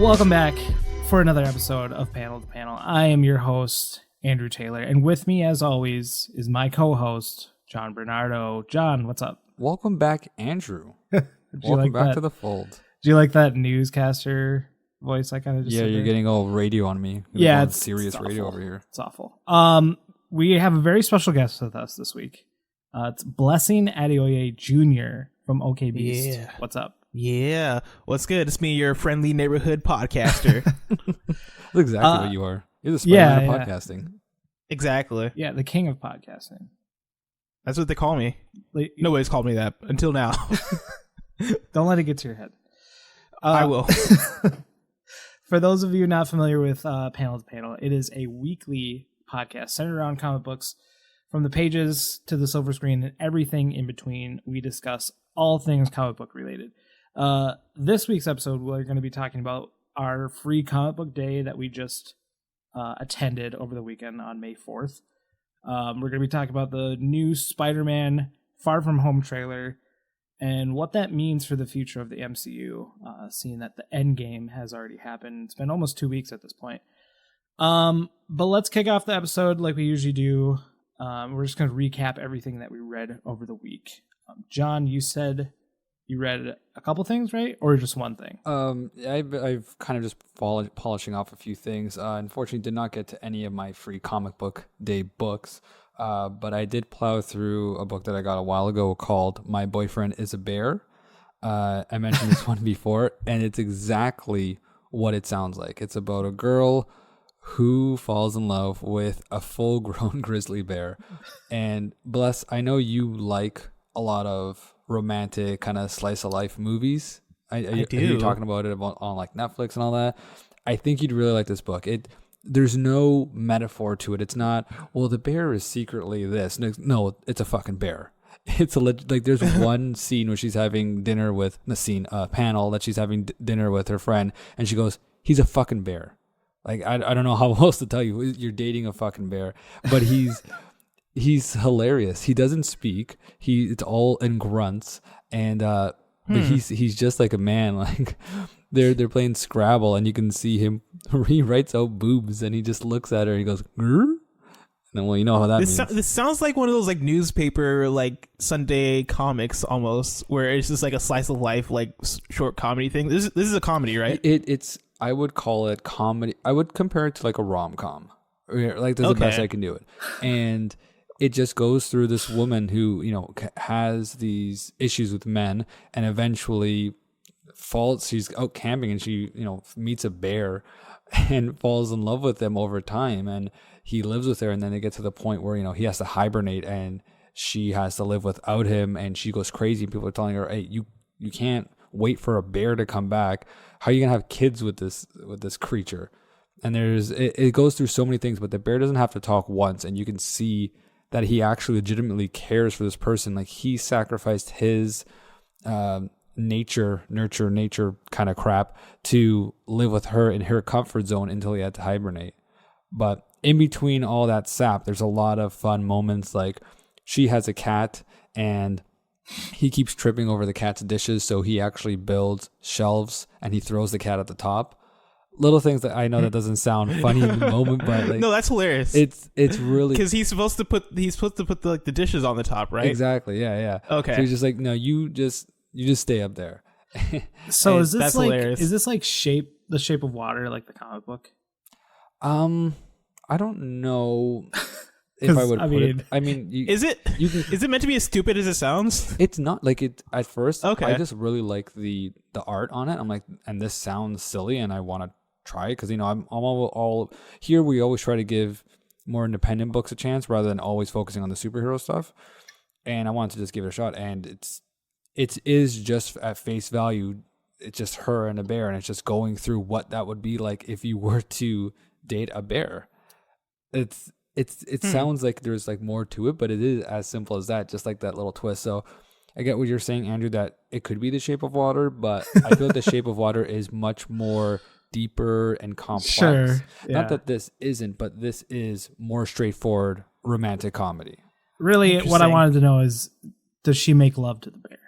Welcome back for another episode of Panel to Panel. I am your host, Andrew Taylor, and with me, as always, is my co-host, John Bernardo. John, what's up? Welcome back, Andrew. Welcome back to the fold. Do you like that newscaster voice I kind of just Yeah, you're getting all radio on me. Yeah, it's serious it's radio awful. over here. It's awful. We have a very special guest with us this week. It's Blessing Adeoye Jr. from OK Beast. Yeah. What's up? Yeah. What's good? It's me, your friendly neighborhood podcaster. That's exactly what you are. You're the Spider-Man of podcasting. Exactly. Yeah, the king of podcasting. That's what they call me. Nobody's called me that until now. Don't let it get to your head. I will. For those of you not familiar with Panel to Panel, it is a weekly podcast centered around comic books. From the pages to the silver screen and everything in between, we discuss all things comic book related. This week's episode, we're going to be talking about our free comic book day that we just attended over the weekend on May 4th. We're going to be talking about the new Spider-Man Far From Home trailer and what that means for the future of the MCU, seeing that the Endgame has already happened. It's been almost 2 weeks at this point. But let's kick off the episode like we usually do. We're just going to recap everything that we read over the week. John, you said you read a couple things, right? Or just one thing? I've kind of just polishing off a few things. Unfortunately, did not get to any of my free comic book day books. But I did plow through a book that I got a while ago called My Boyfriend is a Bear. I mentioned this one before, and it's exactly what it sounds like. It's about a girl who falls in love with a full-grown grizzly bear. And Bless, I know you like a lot of romantic kind of slice-of-life movies. I do. You're talking about it on like Netflix and all that. I think you'd really like this book. There's no metaphor to it. It's not, well, the bear is secretly this. No, it's a fucking bear. It's like there's one scene where she's having dinner with panel that she's having dinner with her friend, and she goes, "He's a fucking bear." Like I don't know how else to tell you. You're dating a fucking bear, but he's hilarious. He doesn't speak. It's all in grunts, and but he's just like a man. Like they're playing Scrabble, and you can see him. He writes out boobs, and he just looks at her, and he goes, "Grr?" And well, you know how that means. This sounds like one of those like newspaper like Sunday comics almost, where it's just like a slice of life like short comedy thing. This is a comedy, right? It's I would call it comedy. I would compare it to like a rom-com. Like that's the best I can do it. And it just goes through this woman who, has these issues with men, and eventually she's out camping, and she, meets a bear and falls in love with him over time, and he lives with her, and then they get to the point where, he has to hibernate and she has to live without him, and she goes crazy. People are telling her, "Hey, you can't wait for a bear to come back. How are you gonna have kids with this creature?" And it goes through so many things, but the bear doesn't have to talk once, and you can see that he actually legitimately cares for this person. Like he sacrificed his nature kind of crap to live with her in her comfort zone until he had to hibernate. But in between all that sap, there's a lot of fun moments. Like she has a cat, and he keeps tripping over the cat's dishes, so he actually builds shelves and he throws the cat at the top. Little things that I know that doesn't sound funny in the moment, but like, no, that's hilarious. It's really, because he's supposed to put the dishes on the top, right? Exactly. Yeah. Okay. So he's just like, no, you just stay up there. So is this like hilarious. Is this like the Shape of Water, like the comic book? I don't know if I would put it. I mean, is it meant to be as stupid as it sounds? It's not like it at first. Okay. I just really like the art on it. I'm like, and this sounds silly, and I want to try it because I'm all here. We always try to give more independent books a chance rather than always focusing on the superhero stuff. And I wanted to just give it a shot, and it is just at face value. It's just her and a bear, and it's just going through what that would be like if you were to date a bear. It sounds like there's like more to it, but it is as simple as that, just like that little twist. So I get what you're saying, Andrew, that it could be The Shape of Water, but I feel like The Shape of Water is much more deeper and complex. Sure. Yeah. Not that this isn't, but this is more straightforward romantic comedy. Really, what I wanted to know is, does she make love to the bear?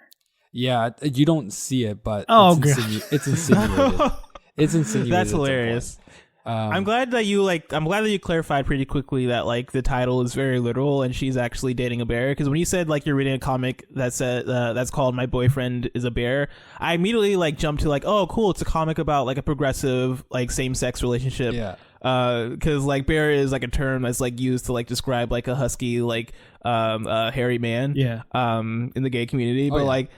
Yeah, you don't see it, but it's insinuated. It's insinuated. That's at some point. hilarious. I'm glad that you clarified pretty quickly that like the title is very literal and she's actually dating a bear. Because when you said like you're reading a comic that said that's called My Boyfriend is a Bear, I immediately like jumped to like, oh cool, it's a comic about like a progressive like same sex relationship. Yeah. Because like bear is like a term that's like used to like describe like a husky like hairy man. Yeah. In the gay community, but yeah. like.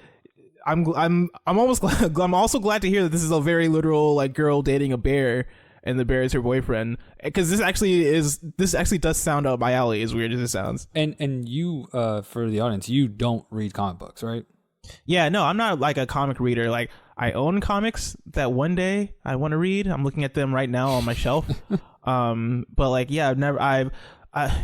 I'm almost glad, I'm also glad to hear that this is a very literal like girl dating a bear and the bear is her boyfriend, because this actually does sound up my alley, as weird as it sounds. And you for the audience, you don't read comic books, right? Yeah, no, I'm not like a comic reader. Like I own comics that one day I want to read. I'm looking at them right now on my shelf. But like yeah, I've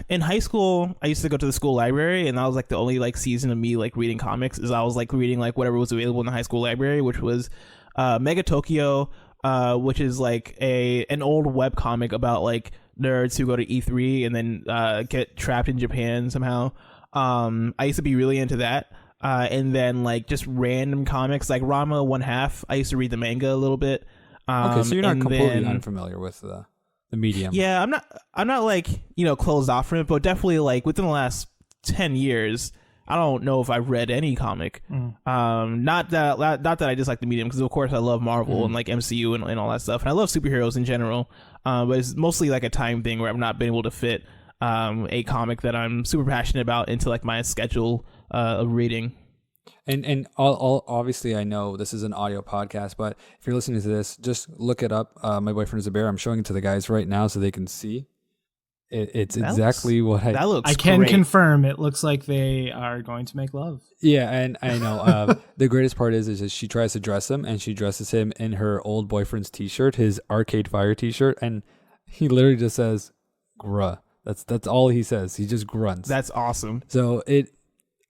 in high school I used to go to the school library, and that was like the only like season of me like reading comics is I was like reading like whatever was available in the high school library, which was Mega Tokyo, which is like an old web comic about like nerds who go to E3 and then get trapped in Japan somehow. I used to be really into that. And then like just random comics like Rama 1/2. I used to read the manga a little bit. Okay, so you're not completely unfamiliar with the medium. Yeah, I'm not like, closed off from it, but definitely like within the last 10 years, I don't know if I've read any comic. Not that I dislike the medium, because of course I love Marvel and like MCU and all that stuff, and I love superheroes in general. But it's mostly like a time thing where I've not been able to fit a comic that I'm super passionate about into like my schedule of reading. And all obviously I know this is an audio podcast, but if you're listening to this, just look it up. My Boyfriend is a Bear. I'm showing it to the guys right now so they can see. It's exactly what that looks. I can great. confirm it looks like they are going to make love. Yeah, and I know the greatest part is she tries to dress him, and she dresses him in her old boyfriend's t-shirt, his Arcade Fire t-shirt, and he literally just says "gruh." That's all he says. He just grunts. That's awesome. So it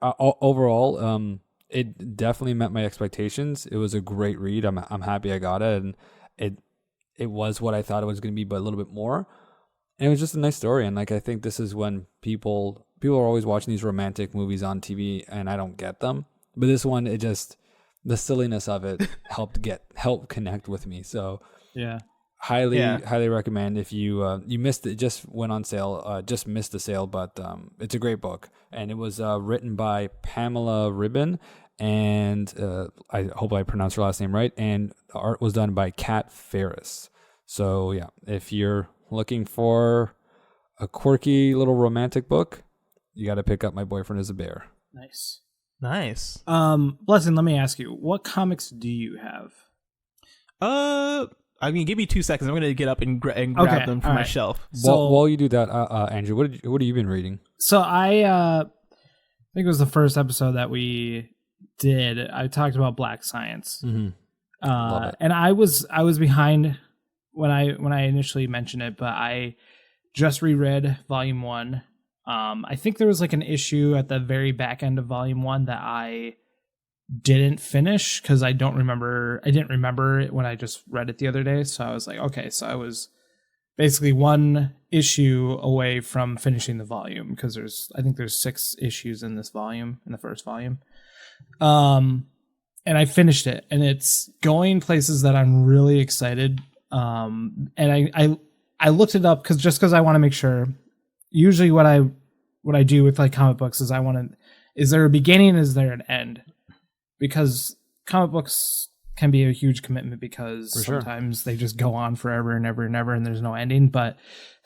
overall, it definitely met my expectations. It was a great read. I'm happy I got it, and it was what I thought it was going to be, but a little bit more. And it was just a nice story. And like I think this is when people are always watching these romantic movies on TV, and I don't get them. But this one, it just, the silliness of it helped connect with me. So yeah. Highly recommend. If you missed it, just went on sale, just missed the sale, but it's a great book, and it was written by Pamela Ribon, and I hope I pronounced her last name right, and the art was done by Kat Farris. So yeah, if you're looking for a quirky little romantic book, you got to pick up My Boyfriend is a Bear. Nice. Blessing, let me ask you, what comics do you have? I mean, give me 2 seconds. I'm going to get up and grab them from my shelf. So while you do that, Andrew, what have you been reading? So I think it was the first episode that we did. I talked about Black Science. Mm-hmm. Love it. And I was behind when I initially mentioned it, but I just reread Volume 1. I think there was like an issue at the very back end of Volume 1 that I didn't finish because I didn't remember it when I just read it the other day. So I was like, okay, so I was basically one issue away from finishing the volume, because I think there's 6 issues in this volume, in the first volume. And I finished it, and it's going places that I'm really excited. And I looked it up because I want to make sure. Usually what I do with like comic books is is there a beginning, is there an end? Because comic books can be a huge commitment, because sometimes they just go on forever and ever and ever, and there's no ending. But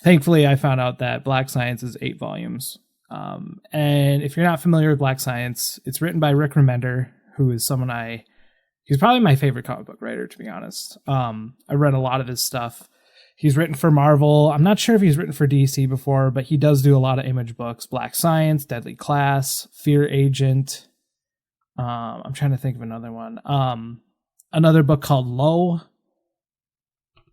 thankfully I found out that Black Science is 8 volumes. And if you're not familiar with Black Science, it's written by Rick Remender, who is he's probably my favorite comic book writer, to be honest. I read a lot of his stuff. He's written for Marvel. I'm not sure if he's written for DC before, but he does do a lot of Image books. Black Science, Deadly Class, Fear Agent. I'm trying to think of another one. Another book called Low.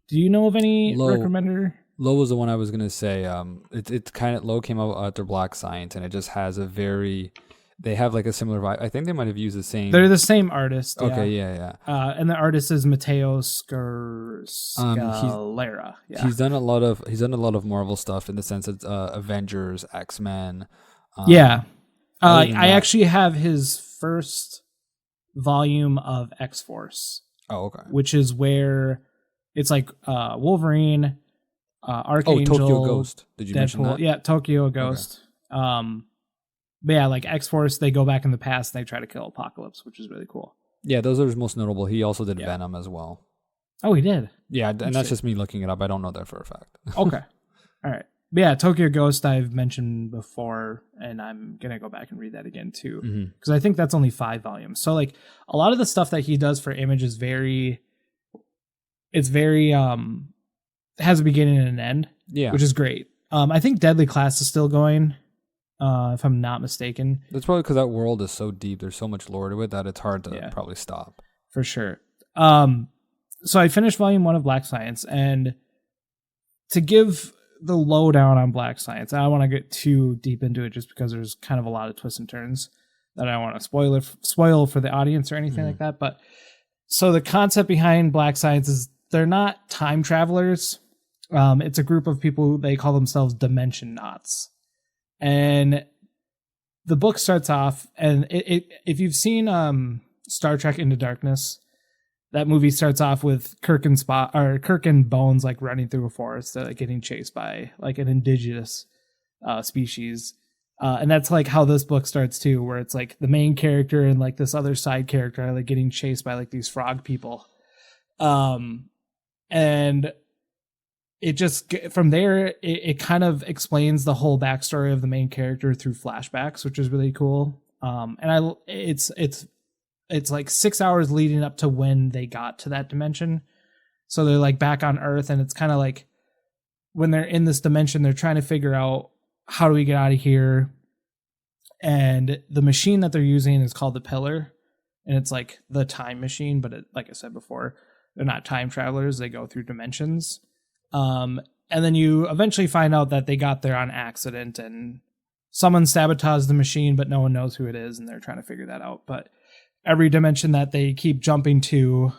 Do you know of any Rick Remender? Low was the one I was going to say. It's kind of, Low came out after Black Science, and it just has they have like a similar vibe. I think they might have used the same. They're the same artist. Okay, yeah. And the artist is Matteo Scalera. Yeah. He's done a lot of Marvel stuff in the sense of Avengers, X-Men. I actually have his first volume of X-Force. Oh, okay. Which is where It's like Wolverine, Archangel, Tokyo Ghost. Did you mention Deadpool. that? Yeah, Tokyo Ghost. Okay. But yeah, like X-Force, they go back in the past and they try to kill Apocalypse, which is really cool. Yeah, those are his most notable. He also did Venom as well. Oh, he did? Yeah, and that's just me looking it up. I don't know that for a fact. Okay. All right. But yeah, Tokyo Ghost I've mentioned before, and I'm going to go back and read that again too. Because I think that's only 5 volumes. So like a lot of the stuff that he does for Image is has a beginning and an end. Yeah. Which is great. I think Deadly Class is still going, if I'm not mistaken. That's probably because that world is so deep. There's so much lore to it that it's hard to probably stop. For sure. So I finished volume 1 of Black Science, and to give the lowdown on Black Science, I don't want to get too deep into it just because there's kind of a lot of twists and turns that I don't want to spoil for the audience or anything like that. But so the concept behind Black Science is they're not time travelers. It's a group of people, they call themselves Dimension Knots. And the book starts off, and if you've seen Star Trek Into Darkness, that movie starts off with Kirk and Bones like running through a forest, like getting chased by like an indigenous species, and that's like how this book starts too, where it's like the main character and like this other side character are like getting chased by like these frog people, and it just from there it kind of explains the whole backstory of the main character through flashbacks, which is really cool. And it's like 6 hours leading up to when they got to that dimension. So they're like back on Earth, and it's kind of like when they're in this dimension, they're trying to figure out how do we get out of here. And the machine that they're using is called the Pillar, and it's like the time machine, but like I said before, they're not time travelers. They go through dimensions. And then you eventually find out that they got there on accident, and someone sabotaged the machine, but no one knows who it is, and they're trying to figure that out. But every dimension that they keep jumping to,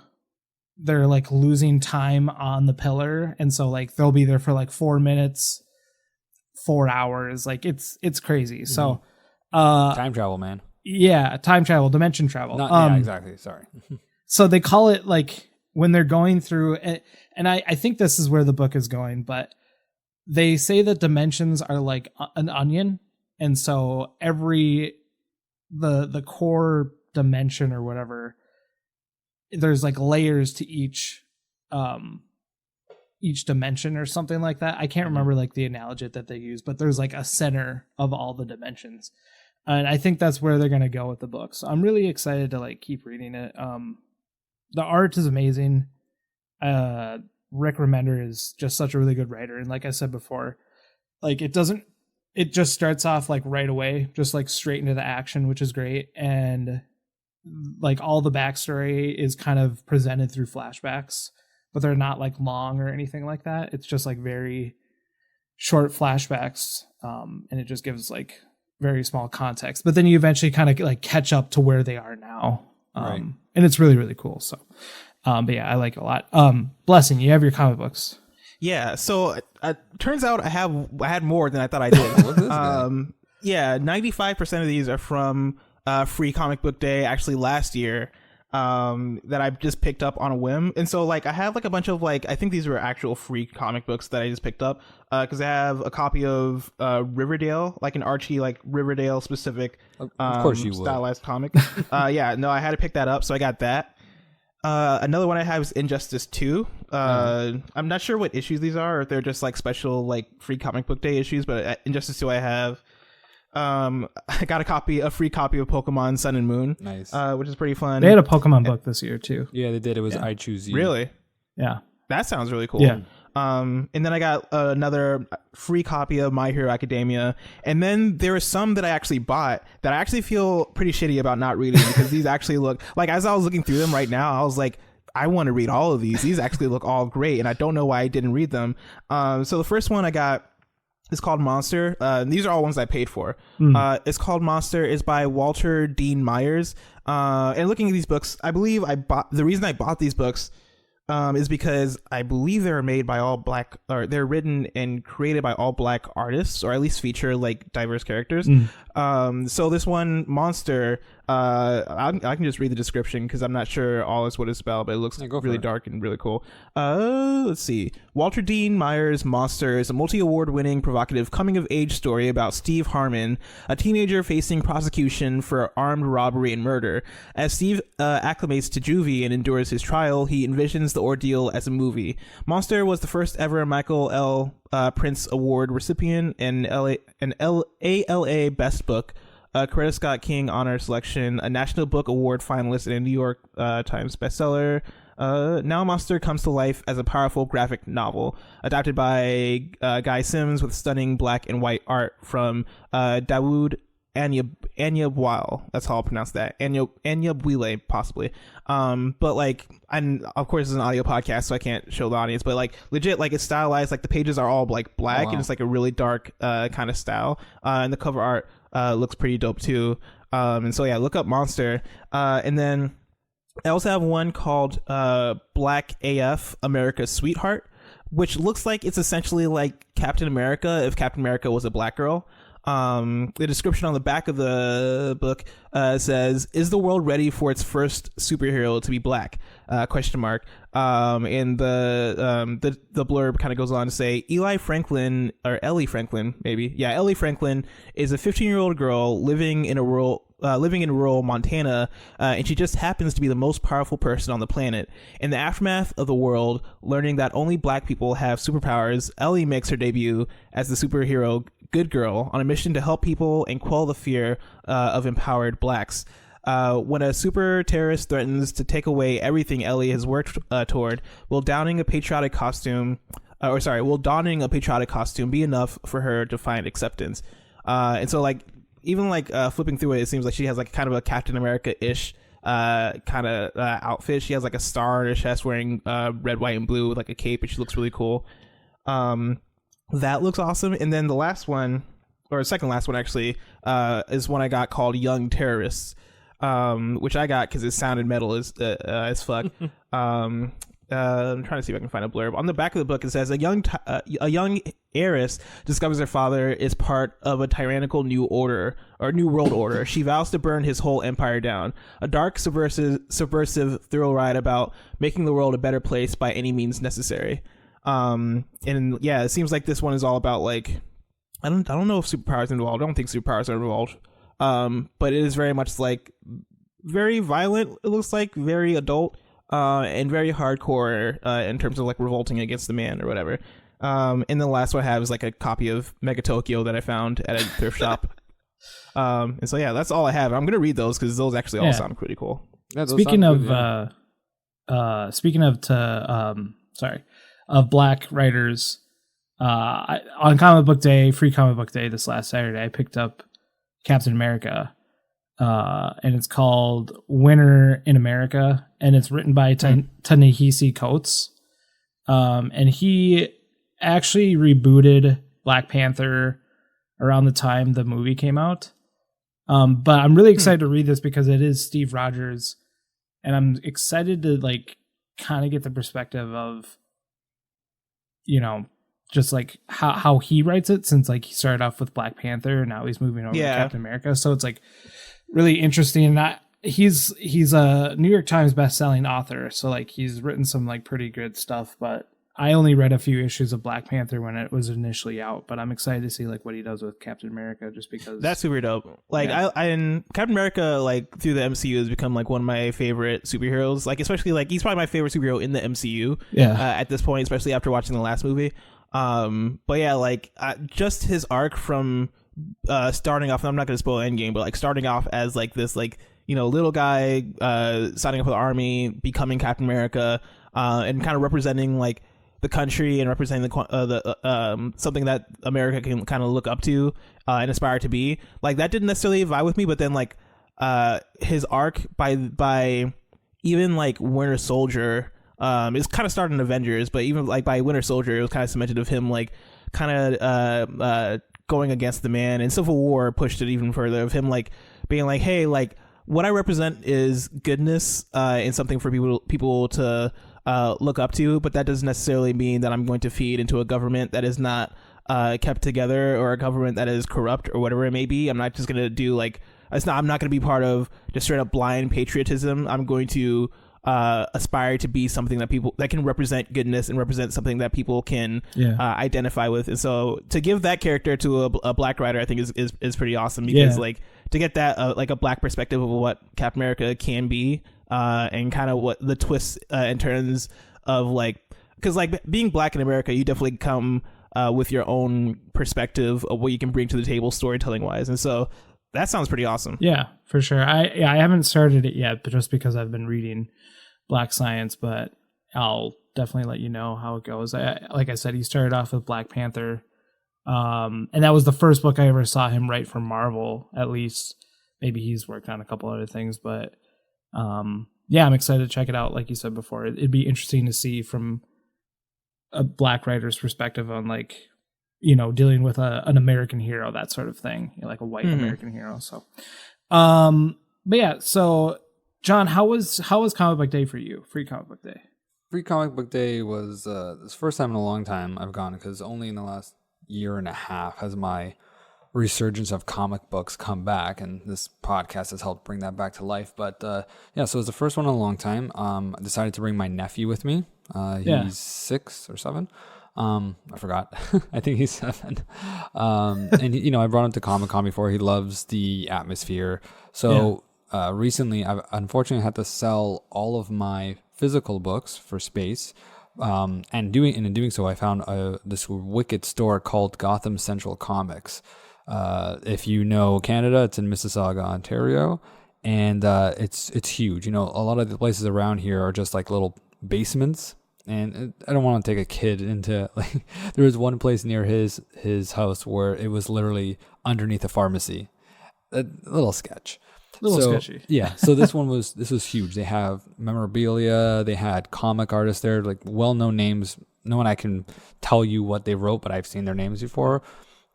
they're like losing time on the Pillar. And so like they'll be there for like 4 minutes, 4 hours. Like it's crazy. So time travel, man. Yeah, time travel, dimension travel. Yeah, exactly. Sorry. So they call it like when they're going through, and I think this is where the book is going, but they say that dimensions are like an onion. And so the core dimension or whatever, there's like layers to each dimension or something like that. I can't remember like the analogy that they use, but there's like a center of all the dimensions, and I think that's where they're going to go with the book. So I'm really excited to like keep reading it. The art is amazing. Rick Remender is just such a really good writer, and like I said before, like it just starts off like right away, just like straight into the action, which is great. And like all the backstory is kind of presented through flashbacks, but they're not like long or anything like that. It's just like very short flashbacks, and it just gives like very small context. But then you eventually kind of like catch up to where they are now, right. And it's really, really cool. So, but yeah, I like it a lot. Blessing, you have your comic books. Yeah, so turns out I had more than I thought I did. Yeah, 95% of these are from Free Comic Book Day, actually last year, that I just picked up on a whim. And so like I have like a bunch of like, I think these were actual free comic books that I just picked up, because I have a copy of Riverdale, like an Archie like Riverdale specific of course you stylized comic. Yeah, no, I had to pick that up, so I got that. Another one I have is Injustice 2. I'm not sure what issues these are, or if they're just like special like Free Comic Book Day issues, but Injustice 2 I have. I got a free copy of Pokemon Sun and Moon. Nice. Which is pretty fun. They had a Pokemon book this year too. Yeah, they did. It was I Choose You. Really? Yeah. That sounds really cool. Yeah. And then I got another free copy of My Hero Academia. And then there are some that I actually bought that I actually feel pretty shitty about not reading, because these actually look like, as I was looking through them right now, I was like, I want to read all of these. These actually look all great, and I don't know why I didn't read them. So the first one I got is called Monster. These are all ones I paid for. It's called Monster. It's by Walter Dean Myers. And looking at these books, I believe the reason I bought these books is because I believe they're made by all black, or they're written and created by all black artists, or at least feature like diverse characters. So this one, Monster, I can just read the description because I'm not sure all is what it's about, but it looks really dark and really cool. Let's see. Walter Dean Meyer's Monster is a multi-award-winning, provocative coming-of-age story about Steve Harmon, a teenager facing prosecution for armed robbery and murder. As Steve acclimates to juvie and endures his trial, he envisions the ordeal as a movie. Monster was the first ever Michael L. Prince Award recipient and ALA Best Book, Coretta Scott King Honor Selection, a National Book Award finalist, and a New York Times bestseller. Now Monster comes to life as a powerful graphic novel, adapted by Guy Sims with stunning black and white art from Dawood Anyabwile. That's how I'll pronounce that. Anyabwile, possibly. But like, and of course it's an audio podcast, so I can't show the audience, but like legit, like it's stylized, like the pages are all like black, and it's like a really dark kind of style. And the cover art looks pretty dope too. And so yeah, look up Monster. And then I also have one called Black AF, America's Sweetheart, which looks like it's essentially like Captain America if Captain America was a black girl. The description on the back of the book says, "Is the world ready for its first superhero to be black?" Question mark. And the blurb kind of goes on to say, Ellie Franklin, Ellie Franklin is a 15-year-old girl living in rural Montana, and she just happens to be the most powerful person on the planet. In the aftermath of the world, learning that only black people have superpowers, Ellie makes her debut as the superhero Good Girl on a mission to help people and quell the fear of empowered blacks. When a super terrorist threatens to take away everything Ellie has worked toward, will donning a patriotic costume be enough for her to find acceptance? And so like, even like flipping through it, it seems like she has like kind of a Captain America-ish kind of outfit. She has like a star on her chest wearing red, white, and blue with like a cape, and she looks really cool. That looks awesome. And then the last one, or second last one actually, is one I got called Young Terrorists, which I got because it sounded metal as fuck. I'm trying to see if I can find a blurb. On the back of the book, it says a young heiress discovers her father is part of a tyrannical new world order. She vows to burn his whole empire down. A dark, subversive thrill ride about making the world a better place by any means necessary. And yeah, it seems like this one is all about like, I don't know if superpowers are involved. I don't think superpowers are involved. But it is very much like very violent. It looks like very adult, and very hardcore, in terms of like revolting against the man or whatever. And the last one I have is like a copy of Mega Tokyo that I found at a thrift shop. And so yeah, that's all I have. I'm gonna read those because those actually all sound pretty cool. Yeah, of black writers, on free comic book day this last Saturday, I picked up Captain America, and it's called Winter in America, and it's written by Ta-Nehisi Coates, and he actually rebooted Black Panther around the time the movie came out, but I'm really excited to read this because it is Steve Rogers, and I'm excited to like kind of get the perspective of, you know, just like how he writes it, since like he started off with Black Panther and now he's moving over to Captain America. So it's like really interesting. And he's a New York Times best-selling author, so like he's written some like pretty good stuff, but I only read a few issues of Black Panther when it was initially out, but I'm excited to see like what he does with Captain America, just because that's super dope. Like I Captain America, like through the MCU, has become like one of my favorite superheroes. Like especially like he's probably my favorite superhero in the MCU. At this point, especially after watching the last movie. But yeah, like just his arc from starting off, and I'm not gonna spoil Endgame, but like starting off as like this like, you know, little guy signing up for the army, becoming Captain America, and kind of representing like the country and representing the something that America can kind of look up to and aspire to be. Like that didn't necessarily vibe with me, but then like his arc by even like Winter Soldier, it's kind of started in Avengers, but even like by Winter Soldier, it was kind of cemented of him like kind of going against the man, and Civil War pushed it even further of him like being like, hey, like what I represent is goodness and something for people to look up to, but that doesn't necessarily mean that I'm going to feed into a government that is not kept together, or a government that is corrupt, or whatever it may be. I'm not just going to do like I'm not going to be part of just straight up blind patriotism. I'm going to aspire to be something that can represent goodness and represent something that people can identify with. And so to give that character to a black writer, I think is pretty awesome, because like to get that like a black perspective of what Captain America can be, and kind of what the twists and turns of, like, because like being black in America, you definitely come with your own perspective of what you can bring to the table storytelling wise. And so that sounds pretty awesome. Yeah, for sure. I haven't started it yet, but just because I've been reading Black Science, but I'll definitely let you know how it goes. Like I said, he started off with Black Panther, and that was the first book I ever saw him write for Marvel. At least, maybe he's worked on a couple other things, but yeah, I'm excited to check it out. Like you said before, it'd be interesting to see from a black writer's perspective on, like, you know, dealing with an American hero, that sort of thing, you know, like a white American hero. So, but yeah, so John, how was Comic Book Day for you? Free Comic Book Day. Free Comic Book Day was this first time in a long time I've gone, because only in the last year and a half has my resurgence of comic books come back, and this podcast has helped bring that back to life. But yeah, so it was the first one in a long time. I decided to bring my nephew with me. He's 6 or 7. I forgot. I think he's 7. And you know, I brought him to Comic-Con before. He loves the atmosphere. So recently, I've unfortunately had to sell all of my physical books for space. And in doing so, I found this wicked store called Gotham Central Comics. If you know Canada, it's in Mississauga, Ontario, and it's huge. You know, a lot of the places around here are just like little basements, and I don't want to take a kid into, like, there was one place near his house where it was literally underneath a pharmacy. A little sketch. Sketchy. Yeah. So this was huge. They have memorabilia. They had comic artists there, like well-known names. No one I can tell you what they wrote, but I've seen their names before.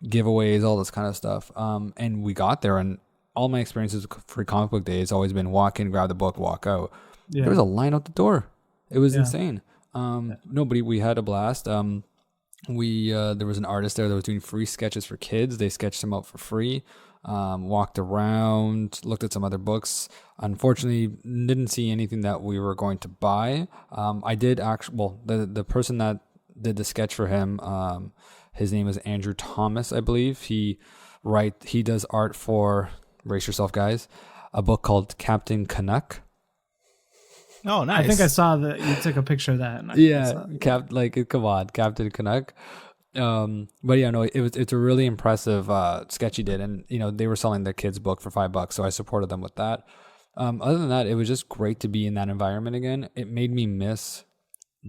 Giveaways, all this kind of stuff. And we got there, and all my experiences for Comic Book Day has always been walk in, grab the book, walk out. Yeah. There was a line out the door. It was insane. We had a blast. There was an artist there that was doing free sketches for kids. They sketched them out for free. Walked around, looked at some other books. Unfortunately, didn't see anything that we were going to buy. I did actually, the person that did the sketch for him, his name is Andrew Thomas, I believe. He does art for, brace yourself guys, a book called Captain Canuck. Oh, nice. I think I saw that you took a picture of that. Come on, Captain Canuck. But yeah, no, it's a really impressive sketch he did, and you know, they were selling their kids' book for $5, so I supported them with that. Other than that, it was just great to be in that environment again. It made me miss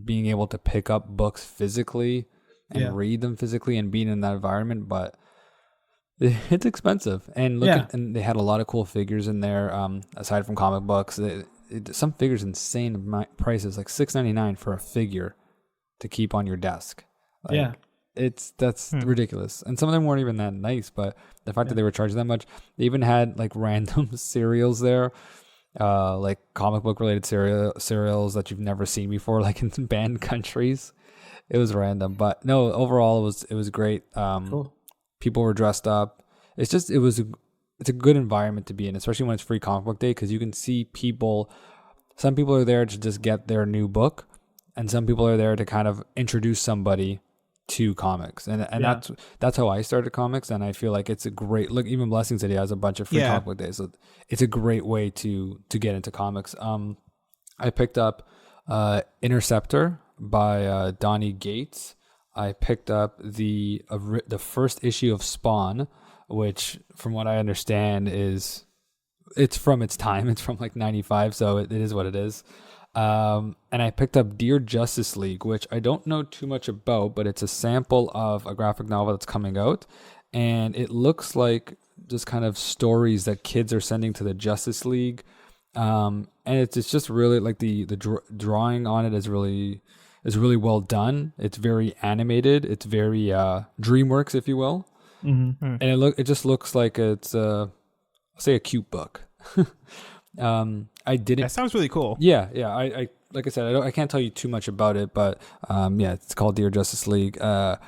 being able to pick up books physically and read them physically and being in that environment, but it's expensive. And and they had a lot of cool figures in there. Aside from comic books, some figures insane prices, like $6.99 for a figure to keep on your desk. Like, that's ridiculous. And some of them weren't even that nice, but the fact that they were charging that much, they even had like random cereals there, like comic book related cereals that you've never seen before, like in banned countries. It was random, but no, overall it was great. Cool. People were dressed up. It's a good environment to be in, especially when it's Free Comic Book Day, because you can see people. Some people are there to just get their new book, and some people are there to kind of introduce somebody to comics, and that's how I started comics, and I feel like it's a great look. Even Blessing Adeoye has a bunch of Free Comic Book Days, so it's a great way to get into comics. I picked up Interceptor by Donnie Gates. I picked up the first issue of Spawn, which, from what I understand, it's from its time. It's from like 95, so it is what it is. And I picked up Dear Justice League, which I don't know too much about, but it's a sample of a graphic novel that's coming out, and it looks like just kind of stories that kids are sending to the Justice League. And it's just really like the drawing on it is really well done. It's very animated. It's very DreamWorks, if you will. Mm-hmm. And it just looks like it's I'll say a cute book. I didn't. That sounds really cool. Yeah. I like I said, I can't tell you too much about it, but it's called Dear Justice League. I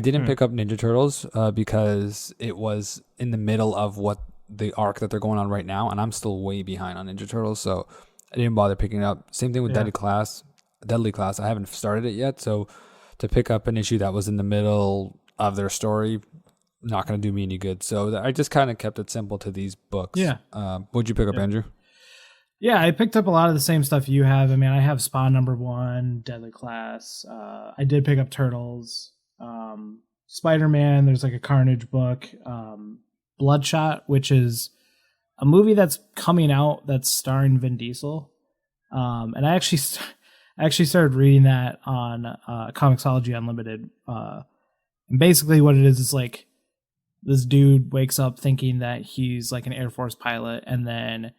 didn't pick up Ninja Turtles because it was in the middle of what the arc that they're going on right now, and I'm still way behind on Ninja Turtles, so I didn't bother picking it up. Same thing with Deadly Class. I haven't started it yet, so to pick up an issue that was in the middle of their story, not going to do me any good. So I just kind of kept it simple to these books. Yeah. What'd you pick up, Andrew? Yeah, I picked up a lot of the same stuff you have. I mean, I have Spawn #1, Deadly Class. I did pick up Turtles. Spider-Man, there's like a Carnage book. Bloodshot, which is a movie that's coming out that's starring Vin Diesel. And I actually started reading that on Comixology Unlimited. And basically what it is like this dude wakes up thinking that he's like an Air Force pilot, and then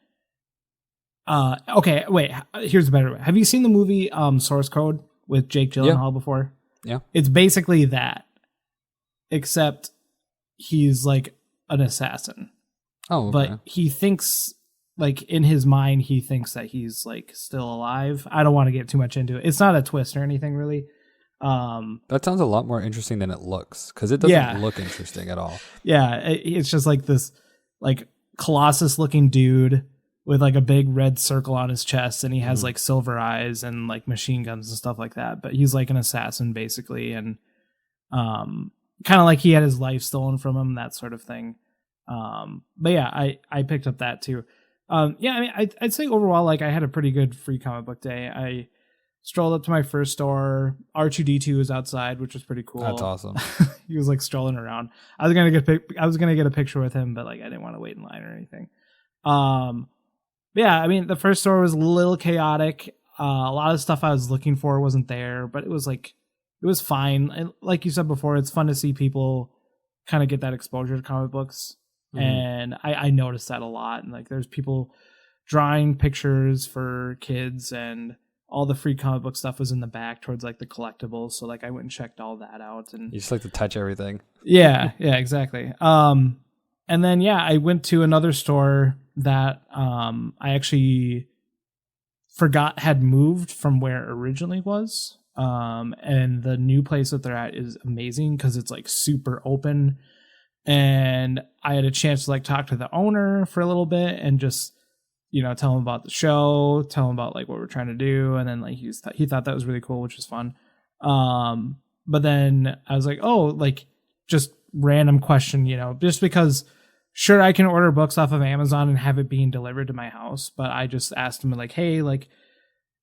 okay, wait, here's a better way. Have you seen the movie Source Code with Jake Gyllenhaal before? Yeah. It's basically that, except he's like an assassin. Oh, okay. But he thinks, like, in his mind, he thinks that he's like still alive. I don't want to get too much into it. It's not a twist or anything really. That sounds a lot more interesting than it looks, because it doesn't look interesting at all. Yeah, it's just like this like Colossus looking dude with like a big red circle on his chest, and he has like silver eyes and like machine guns and stuff like that. But he's like an assassin basically, and kind of like he had his life stolen from him, that sort of thing. But yeah, I picked up that too. Yeah, I mean, I'd say overall, like, I had a pretty good free comic book day. I strolled up to my first store. R2D2 was outside, which was pretty cool. That's awesome. He was like strolling around. I was gonna get a picture with him, but like I didn't want to wait in line or anything. Yeah, I mean, the first store was a little chaotic. A lot of stuff I was looking for wasn't there, but it was fine. And like you said before, it's fun to see people kind of get that exposure to comic books. And I noticed that a lot. And like, there's people drawing pictures for kids, and all the free comic book stuff was in the back towards like the collectibles. So like, I went and checked all that out. And you just like to touch everything. Yeah, exactly. And then, yeah, I went to another store that I actually forgot had moved from where it originally was. And the new place that they're at is amazing because it's like super open. And I had a chance to like talk to the owner for a little bit and just, you know, tell him about the show, tell him about like what we're trying to do. And then like he thought that was really cool, which was fun. But then I was like, oh, like just random question, you know, just because sure, I can order books off of Amazon and have it being delivered to my house. But I just asked him like, hey, like,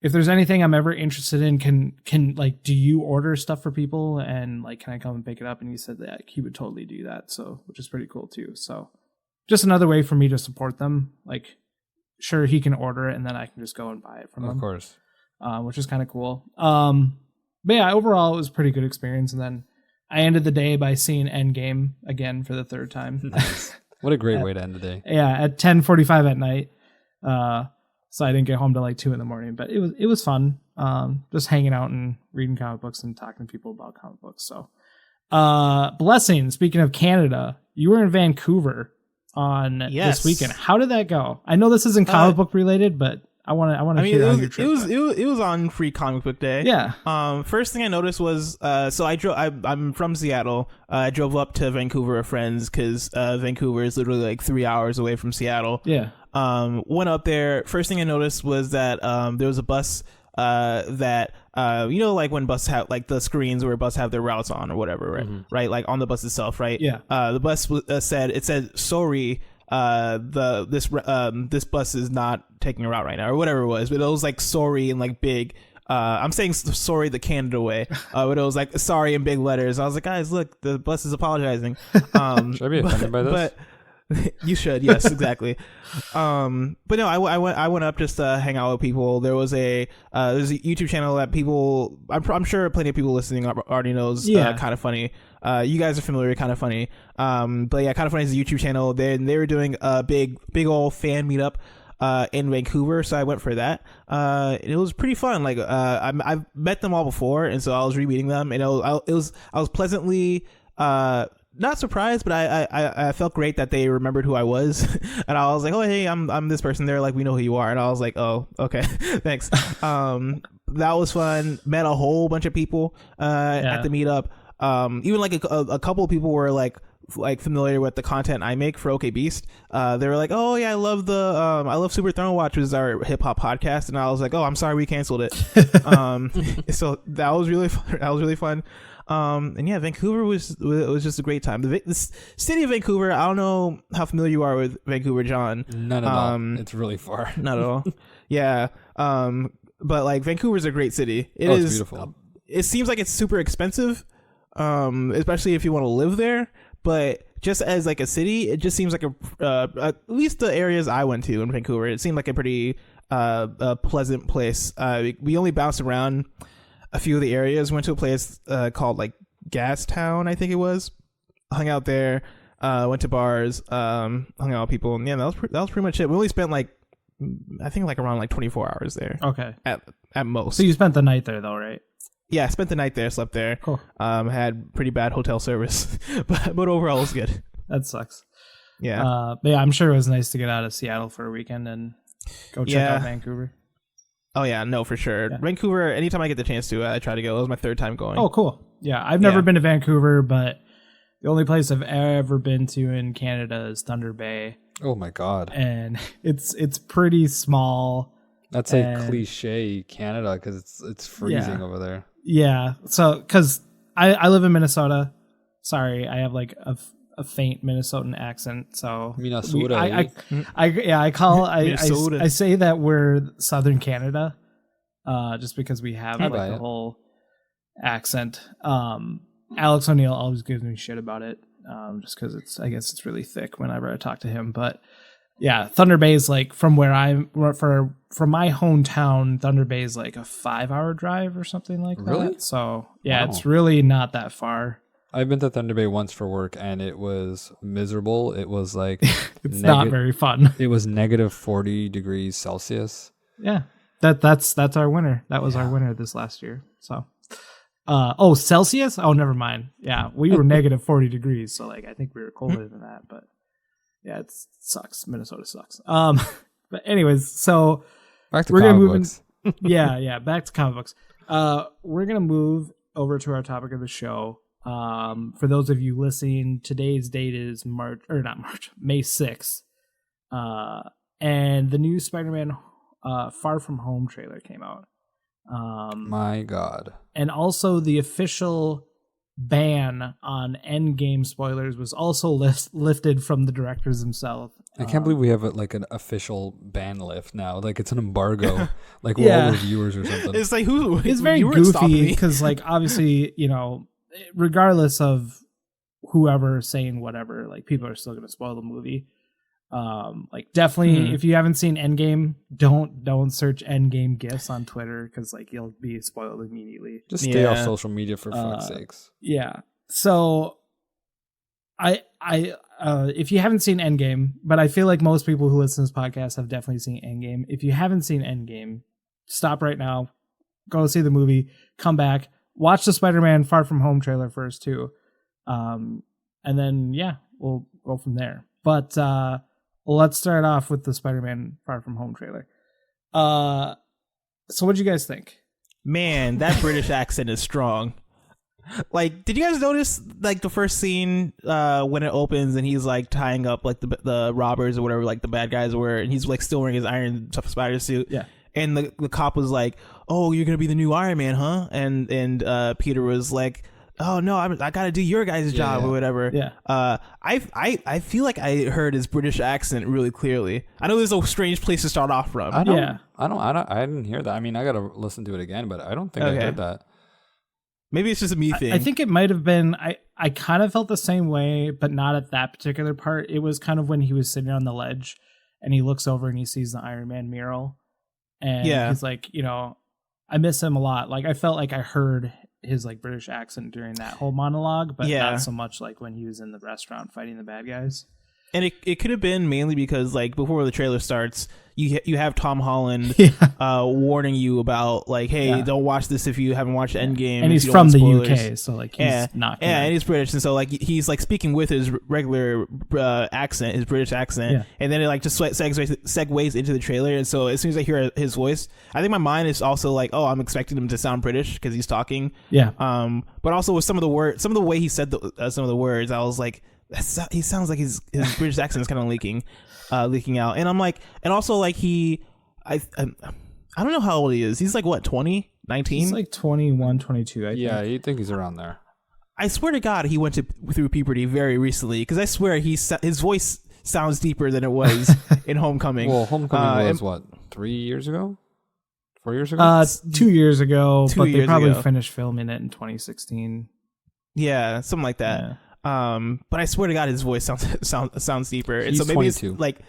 if there's anything I'm ever interested in, can like, do you order stuff for people? And like, can I come and pick it up? And he said that he would totally do that. So, which is pretty cool too. So just another way for me to support them. Like, sure, he can order it and then I can just go and buy it from him. Of course. Which is kind of cool. But yeah, overall it was a pretty good experience. And then I ended the day by seeing Endgame again for the third time. Nice. What a great way to end the day. Yeah. At 10:45 at night. So I didn't get home till like 2 a.m, but it was fun. Just hanging out and reading comic books and talking to people about comic books. So, Blessing, speaking of Canada, you were in Vancouver on this weekend. How did that go? I know this isn't comic book related, but I want to hear how your trip went. It was on Free Comic Book Day. Yeah. First thing I noticed was so I'm from Seattle. I drove up to Vancouver with friends because Vancouver is literally like 3 hours away from Seattle. Yeah. Went up there. First thing I noticed was that there was a bus that you know, like when buses have like the screens where buses have their routes on or whatever, right? Right, like on the bus itself, right? Yeah. The bus said sorry. This bus is not taking a route right now or whatever it was, but it was like sorry in like big. I'm saying sorry the Canada way, but it was like sorry in big letters. I was like, guys, look, the bus is apologizing. Should I be offended by this? But you should, yes, exactly. But no, I went up just to hang out with people. There's a YouTube channel that people, I'm sure plenty of people listening already knows. Kind of funny. You guys are familiar, kind of funny. But yeah, kind of funny is a YouTube channel. They were doing a big old fan meetup in Vancouver, so I went for that. It was pretty fun. Like I've met them all before, and so I was re-meeting them, and I was pleasantly not surprised, but I felt great that they remembered who I was. And I was like, oh, hey, I'm this person. They're like, we know who you are. And I was like, oh, okay, thanks. That was fun. Met a whole bunch of people at the meetup. Even like a couple of people were like like familiar with the content I make for OK Beast, they were like, "Oh yeah, I love Super Throne Watch," which is our hip hop podcast, and I was like, "Oh, I'm sorry we canceled it." So that was really fun. That was really fun. And yeah, Vancouver was just a great time. The city of Vancouver. I don't know how familiar you are with Vancouver, John. None at all. It's really far. Not at all. Yeah. But like Vancouver's a great city. It's beautiful. It seems like it's super expensive, especially if you want to live there. But just as like a city, it just seems like at least the areas I went to in Vancouver, it seemed like a pretty a pleasant place. We only bounced around a few of the areas. Went to a place called like Gastown, I think it was. Hung out there. Went to bars. Hung out with people, and yeah, that was pretty much it. We only spent like, I think like around like 24 hours there. Okay. At most. So you spent the night there though, right? Yeah, I spent the night there, slept there. Cool. Had pretty bad hotel service, but overall it was good. That sucks. Yeah. But yeah, I'm sure it was nice to get out of Seattle for a weekend and go check out Vancouver. Oh yeah, no, for sure. Yeah. Vancouver, anytime I get the chance to, I try to go. It was my third time going. Oh, cool. Yeah, I've never been to Vancouver, but the only place I've ever been to in Canada is Thunder Bay. Oh my God. And it's pretty small. That's a cliche Canada because it's freezing over there. Yeah. So, because I live in Minnesota. Sorry, I have like a faint Minnesotan accent. So Minnesota. I say that we're Southern Canada, just because we have like the whole accent. Alex O'Neill always gives me shit about it, just because I guess it's really thick whenever I talk to him. But yeah, Thunder Bay is like from from my hometown. Thunder Bay is like a 5-hour drive or something like that. Really? So yeah, It's really not that far. I've been to Thunder Bay once for work, and it was miserable. It was like it's not very fun. It was negative 40 degrees Celsius. Yeah, that's our winter. That was our winter this last year. So, Celsius? Oh, never mind. Yeah, we were negative 40 degrees. So like, I think we were colder than that. But yeah, it sucks. Minnesota sucks. But anyways, so back to comic books. Back to comic books. We're gonna move over to our topic of the show. For those of you listening, today's date is May 6th. And the new Spider-Man Far From Home trailer came out. My God. And also the official ban on Endgame spoilers was also lifted from the directors themselves. I can't believe we have an official ban lift now. Like it's an embargo, like we're all reviewers or something. It's like it's very goofy because like obviously, regardless of whoever saying whatever, like people are still going to spoil the movie. Like definitely if you haven't seen Endgame, don't search Endgame gifs on Twitter because like you'll be spoiled immediately. Just stay off social media for fuck's sakes. Yeah. So I if you haven't seen Endgame, but I feel like most people who listen to this podcast have definitely seen Endgame. If you haven't seen Endgame, stop right now, go see the movie, come back, watch the Spider-Man Far From Home trailer first too. And then we'll go from there. But let's start off with the Spider-Man Far From Home trailer. So what'd you guys think? Man, that British accent is strong. Like, did you guys notice like the first scene when it opens and he's like tying up like the robbers or whatever, like the bad guys were, and he's like still wearing his Iron Spider suit. Yeah. And the cop was like, "Oh, you're gonna be the new Iron Man, huh?" And Peter was like, "Oh no, I gotta do your guys' job or whatever." Yeah. I feel like I heard his British accent really clearly. I know there's a strange place to start off from. I didn't hear that. I mean, I gotta listen to it again, but I don't think I heard that. Maybe it's just a me thing. I think it might have been. I kind of felt the same way, but not at that particular part. It was kind of when he was sitting on the ledge, and he looks over and he sees the Iron Man mural, and he's like, I miss him a lot. Like I felt like I heard his like British accent during that whole monologue, but not so much like when he was in the restaurant fighting the bad guys. And it could have been mainly because like before the trailer starts, you have Tom Holland warning you about like, hey, don't watch this if you haven't watched Endgame. And he's from the UK, so like he's not. Yeah, and he's British, and so like he's like speaking with his regular accent, his British accent, and then it like just segues into the trailer. And so as soon as I hear his voice, I think my mind is also like, oh, I'm expecting him to sound British because he's talking. Yeah. But also with some of the way he said some of the words, I was like, he sounds like his British accent is kind of leaking out. And I'm like, and also like I don't know how old he is. He's like what, 20, 19? He's like 21, 22. I think. Yeah, you think he's around there. I swear to God, he went through puberty very recently, because I swear his voice sounds deeper than it was in Homecoming. Well, Homecoming was what, 3 years ago? 4 years ago? 2 years ago, but they probably ago. finished filming it in 2016. Yeah, something like that. Yeah. But I swear to God, his voice sounds deeper. And He's so maybe 22. it's like,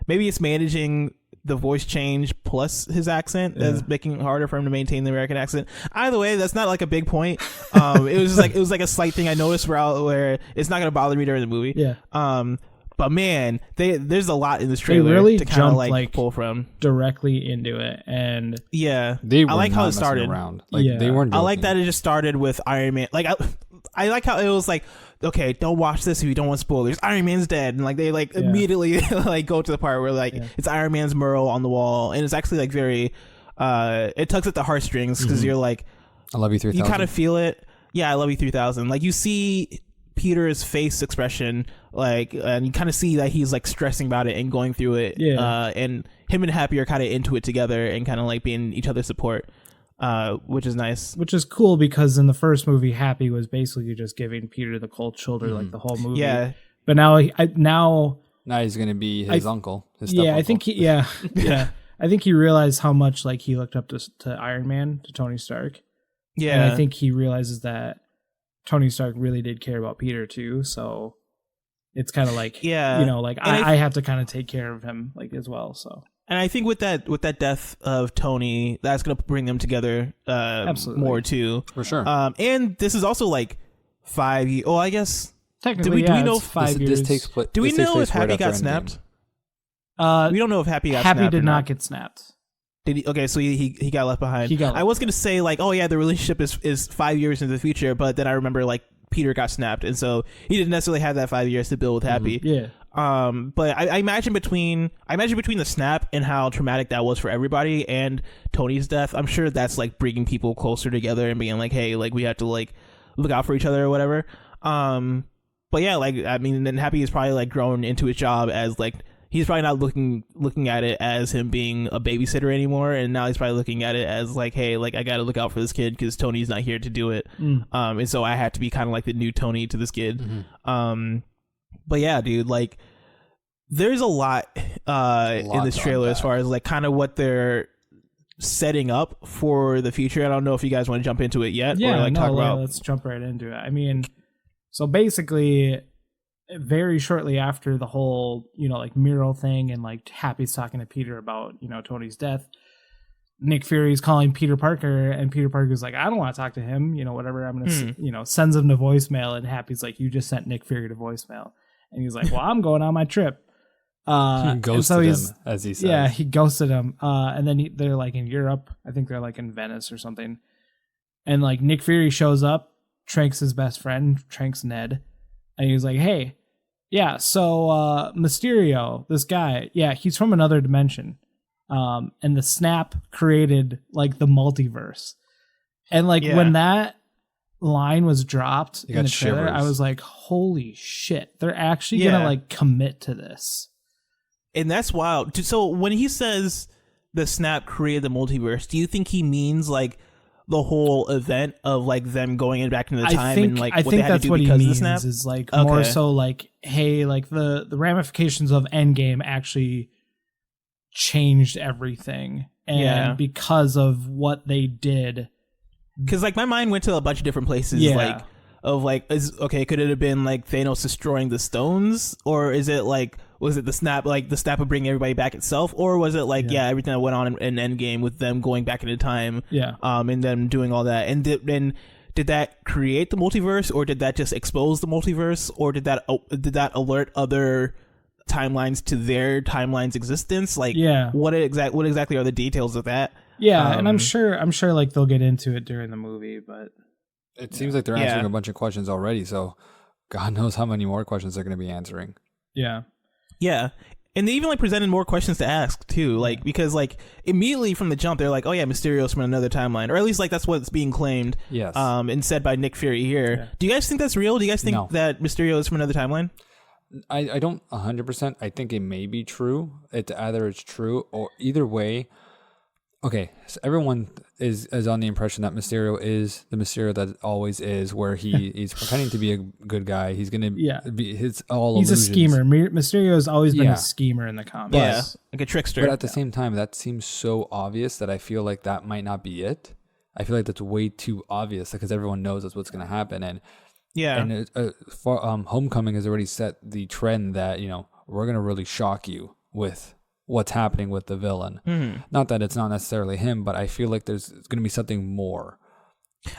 maybe it's managing the voice change plus his accent that's making it harder for him to maintain the American accent. Either way, that's not like a big point. It was like a slight thing I noticed where it's not gonna bother me during the movie. Yeah. But man, there's a lot in this trailer really to kind of jumped, like, pull from. Directly into it, and Yeah, They were I like not how it messing started. around. Like, Yeah. they weren't I like joking. that it just started with Iron Man. Like I like how it was like, okay, don't watch this if you don't want spoilers. Iron Man's dead, and like they like immediately like go to the part where like it's Iron Man's mural on the wall, and it's actually like very it tugs at the heartstrings, because you're like, I love you 3000. you kind of feel it. Yeah, I love you 3000. Like you see Peter's face expression, like, and you kind of see that he's like stressing about it and going through it. Yeah. And him and Happy are kind of into it together and kind of like being each other's support, which is nice. which is cool because in the first movie, Happy was basically just giving Peter the cold shoulder like the whole movie. Yeah. But now Now he's going to be his uncle. His yeah, I step-uncle. think yeah. I think he realized how much like he looked up to Iron Man, to Tony Stark. Yeah. And I think he realizes that Tony Stark really did care about Peter too. So it's kind of like, Yeah. you know, like I have to kind of take care of him like as well. So And I think with that death of Tony, that's gonna bring them together Absolutely. more too. For sure. And this is also like 5 years. Oh, I guess. technically, do we know it's 5 years. This takes place. Do we know if Happy right got after snapped? Endgame. We don't know if Happy got Happy snapped. did or not get snapped. Did he? Okay, so he got left behind. He got left I was gonna say like, oh yeah, the relationship is 5 years into the future, but then I remember like Peter got snapped, and so he didn't necessarily have that 5 years to build with Happy. Yeah. But I imagine between the snap and how traumatic that was for everybody and Tony's death, I'm sure that's like bringing people closer together and being like, hey, like we have to like look out for each other or whatever. But yeah, like I mean, then Happy is probably like grown into his job as like, he's probably not looking at it as him being a babysitter anymore, and now he's probably looking at it as like, hey, like I got to look out for this kid because Tony's not here to do it. And so I have to be kind of like the new Tony to this kid. But yeah, dude, like there's a lot in this trailer as far as like kind of what they're setting up for the future. I don't know if you guys want to jump into it yet. Yeah, or like talk about. let's jump right into it. I mean, so basically, very shortly after the whole, you know, like mural thing and like Happy's talking to Peter about, you know, Tony's death, Nick Fury's calling Peter Parker, and Peter Parker's like, I don't want to talk to him, you know, whatever. I'm gonna, you know, sends him to voicemail, and Happy's like, you just sent Nick Fury to voicemail, and he's like, well, I'm going on my trip. He ghosted him, as he says. Yeah, he ghosted him. And then they're like in Europe. I think they're like in Venice or something. And like Nick Fury shows up, Trank's his best friend, Trank's Ned, and he's like, hey, yeah, so Mysterio, this guy, yeah, he's from another dimension. And the snap created like the multiverse. And like when that line was dropped in the trailer, shivers. I was like, holy shit, they're actually gonna like commit to this. And that's wild. So when he says the snap created the multiverse, do you think he means like the whole event of like them going back into the time and like what they had to do because of the snap? Is like more so like, hey, like the ramifications of Endgame actually changed everything, and because of what they did. Because like my mind went to a bunch of different places, like of like, could it have been like Thanos destroying the stones, or is it like, was it the snap, like the snap would bring everybody back itself, or was it like everything that went on in Endgame with them going back into time, and them doing all that, and did that create the multiverse, or did that just expose the multiverse, or did that alert other timelines to their timeline's existence? Like, what exactly are the details of that? And I'm sure like they'll get into it during the movie, but it seems like they're answering a bunch of questions already, so God knows how many more questions they're going to be answering. Yeah. And they even like presented more questions to ask too, like because like immediately from the jump they're like, oh yeah, Mysterio's from another timeline, or at least like that's what's being claimed. Yes. And said by Nick Fury here. Do you guys think that's real? Do you guys think that Mysterio is from another timeline? I don't 100%. I think it may be true. Either it's true or either way. Okay, so everyone is on the impression that Mysterio is the Mysterio that always is, where he's pretending to be a good guy. He's gonna be he's illusions. A schemer. Mysterio has always been a schemer in the comics. Yeah, like a trickster. But at the same time, that seems so obvious that I feel like that might not be it. I feel like that's way too obvious because everyone knows that's what's gonna happen. And Homecoming has already set the trend that we're gonna really shock you with what's happening with the villain. Not that it's not necessarily him, but I feel like there's going to be something more.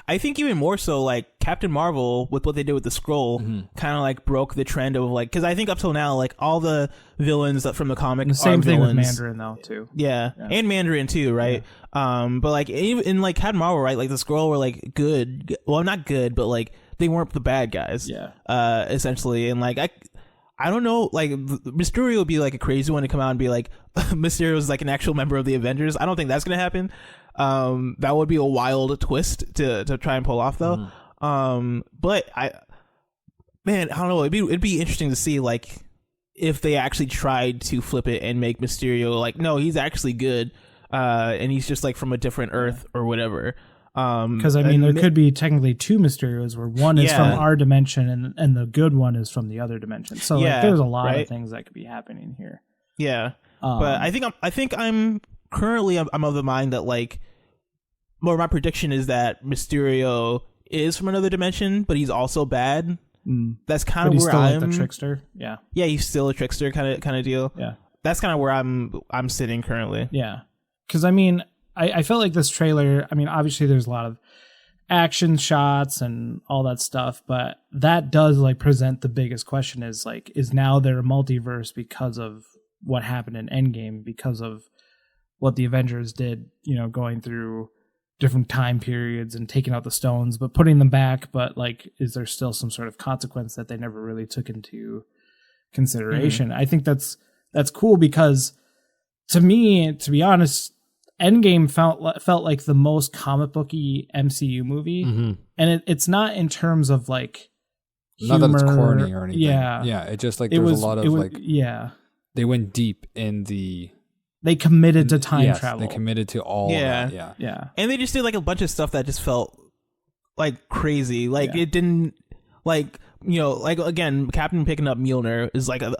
I think even more so, like Captain Marvel with what they did with the Skrull, kind of like broke the trend of like, because I think up till now, like all the villains from the comic the same thing with Mandarin though too. Yeah, and Mandarin too, right? Yeah. But like even in like Captain Marvel, right? Like the Skrull were like good, well not good, but like they weren't the bad guys. Yeah. Essentially, and like I don't know, like Mysterio would be like a crazy one to come out and be like, Mysterio is like an actual member of the Avengers. I don't think that's gonna happen. That would be a wild twist to try and pull off though. But I don't know. It'd be interesting to see like if they actually tried to flip it and make Mysterio like, no, he's actually good, and he's just like from a different Earth or whatever. Because I mean, there could be technically two Mysterios, where one is from our dimension and the good one is from the other dimension. So like, there's a lot of things that could be happening here. Yeah, but I think I'm currently I'm of the mind that like, or my prediction is that Mysterio is from another dimension, but he's also bad. That's kind of where I'm. Like the trickster. Yeah, he's still a trickster kind of deal. Yeah, that's kind of where I'm sitting currently. Yeah, because I mean. I felt like this trailer, I mean, obviously there's a lot of action shots and all that stuff, but that does like present the biggest question is like, is now there a multiverse because of what happened in Endgame, because of what the Avengers did, going through different time periods and taking out the stones, but putting them back. But like, is there still some sort of consequence that they never really took into consideration? I think that's cool because to me, to be honest, Endgame felt like the most comic booky MCU movie, and it's not in terms of like humor, not that it's corny or anything. Yeah, it just like there was a lot of they went deep in they committed to time travel. They committed to all that. Yeah, and they just did like a bunch of stuff that just felt like crazy. Like it didn't like. Like again, Captain picking up Mjolnir is like a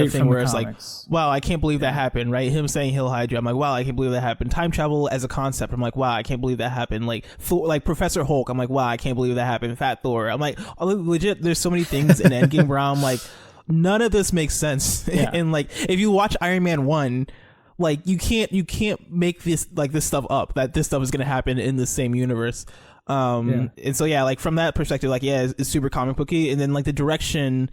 thing where it's like, wow, I can't believe that happened, right? Him saying Hail Hydra, I'm like, wow, I can't believe that happened. Time travel as a concept, I'm like, wow, I can't believe that happened. Like like Professor Hulk, I'm like, wow, I can't believe that happened. Fat Thor, I'm like, legit. There's so many things in Endgame where I'm like, none of this makes sense. And like, if you watch Iron Man 1, like you can't make this stuff up, that this stuff is gonna happen in the same universe. And so like from that perspective, like it's super comic booky, and then like the direction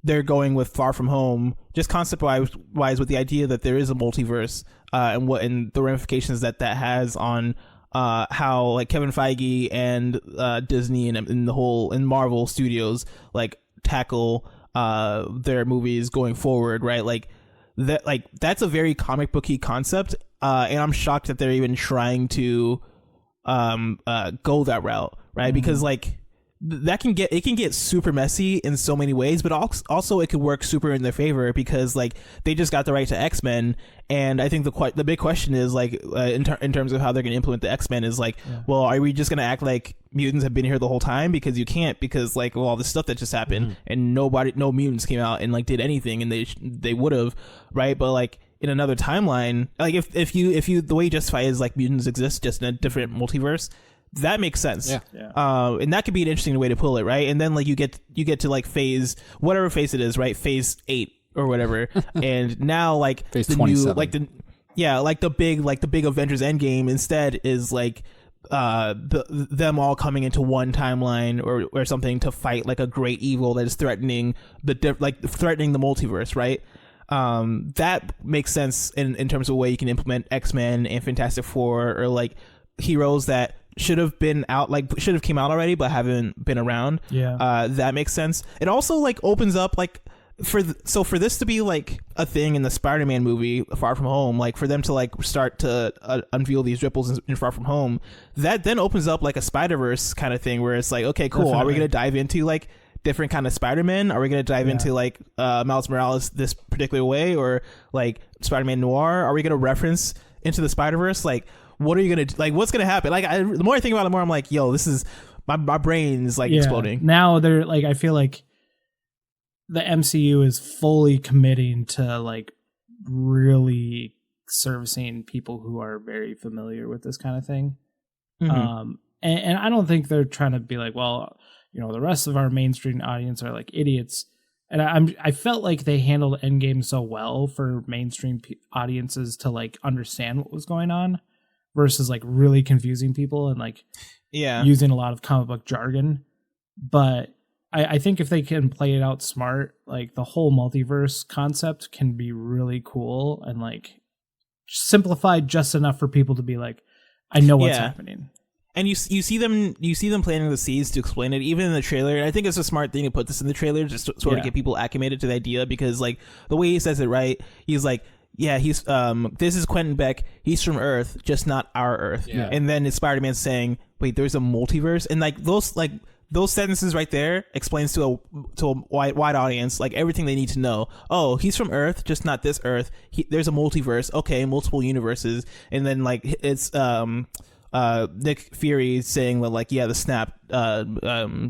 they're going with Far From Home, just concept wise with the idea that there is a multiverse, and the ramifications that has on how like Kevin Feige and Disney and the whole and Marvel Studios like tackle their movies going forward, right? Like that, like that's a very comic booky concept, and I'm shocked that they're even trying to go that route, right? Because like that can get super messy in so many ways, but also it could work super in their favor because like they just got the right to X-Men, and I think the big question is like in terms of how they're going to implement the X-Men is like, well, are we just going to act like mutants have been here the whole time? Because you can't, because like all this stuff that just happened and no mutants came out and like did anything, and they would have, right? But like in another timeline, like if you the way you justify is like mutants exist just in a different multiverse, that makes sense. And that could be an interesting way to pull it, right? And then like you get to like whatever phase it is, right? Phase 8 or whatever. And now like phase the 27. The big Avengers Endgame instead is like them all coming into one timeline or something to fight like a great evil that is threatening the multiverse, right? That makes sense in terms of a way you can implement X-Men and Fantastic Four, or like heroes that should have came out already but haven't been around. That makes sense. It also like opens up like for this to be like a thing in the Spider-Man movie Far From Home, like for them to like start to unveil these ripples in Far From Home, that then opens up like a Spider-Verse kind of thing where it's like, okay, cool. Definitely. Are we gonna dive into like different kind of Spider-Man? Are we going to dive into like Miles Morales this particular way, or like Spider-Man Noir? Are we going to reference Into the Spider-Verse? Like, what are you going to like? What's going to happen? Like, the more I think about it, the more I'm like, yo, this is my brain's like exploding. Now they're like, I feel like the MCU is fully committing to like really servicing people who are very familiar with this kind of thing. And I don't think they're trying to be like, well, the rest of our mainstream audience are like idiots. And I felt like they handled Endgame so well for mainstream audiences to like understand what was going on versus like really confusing people and like using a lot of comic book jargon. But I think if they can play it out smart, like the whole multiverse concept can be really cool and like simplified just enough for people to be like, I know what's happening. And you see them planting the seeds to explain it, even in the trailer. And I think it's a smart thing to put this in the trailer just to sort of get people acclimated to the idea, because like the way he says it, right? He's like, he's this is Quentin Beck. He's from Earth, just not our Earth. Yeah. And then it's Spider-Man saying, wait, there's a multiverse, and those sentences right there explains to a wide audience like everything they need to know. Oh, he's from Earth, just not this Earth. There's a multiverse. Okay, multiple universes, and then like it's Nick Fury saying that like the snap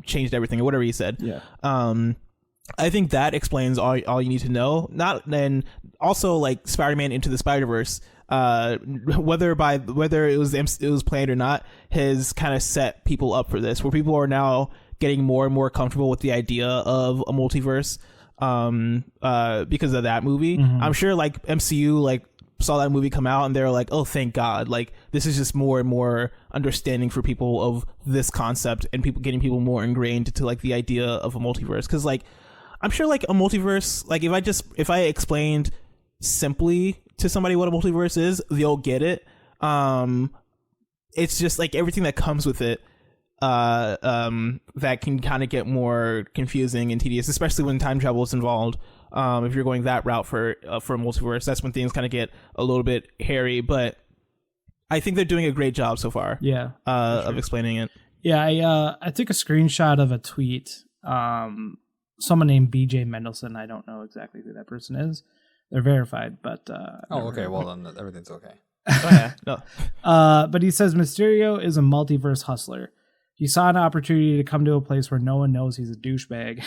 changed everything or whatever he said. Yeah. I think that explains all you need to know. Then also like Spider-Man Into the Spider-Verse. Whether it was planned or not, has kind of set people up for this, where people are now getting more and more comfortable with the idea of a multiverse because of that movie. I'm sure like MCU like saw that movie come out and they're like, oh, thank God, like this is just more and more understanding for people of this concept, and getting people more ingrained into like the idea of a multiverse. Because like I'm sure like a multiverse, like if I explained simply to somebody what a multiverse is, they'll get it. It's just like everything that comes with it that can kind of get more confusing and tedious, especially when time travel is involved. If you're going that route for a multiverse, that's when things kind of get a little bit hairy. But I think they're doing a great job so far. Yeah, of explaining it. Yeah, I took a screenshot of a tweet. Someone named BJ Mendelson. I don't know exactly who that person is. They're verified, but okay. Well, then everything's okay. No. But he says Mysterio is a multiverse hustler. He saw an opportunity to come to a place where no one knows he's a douchebag,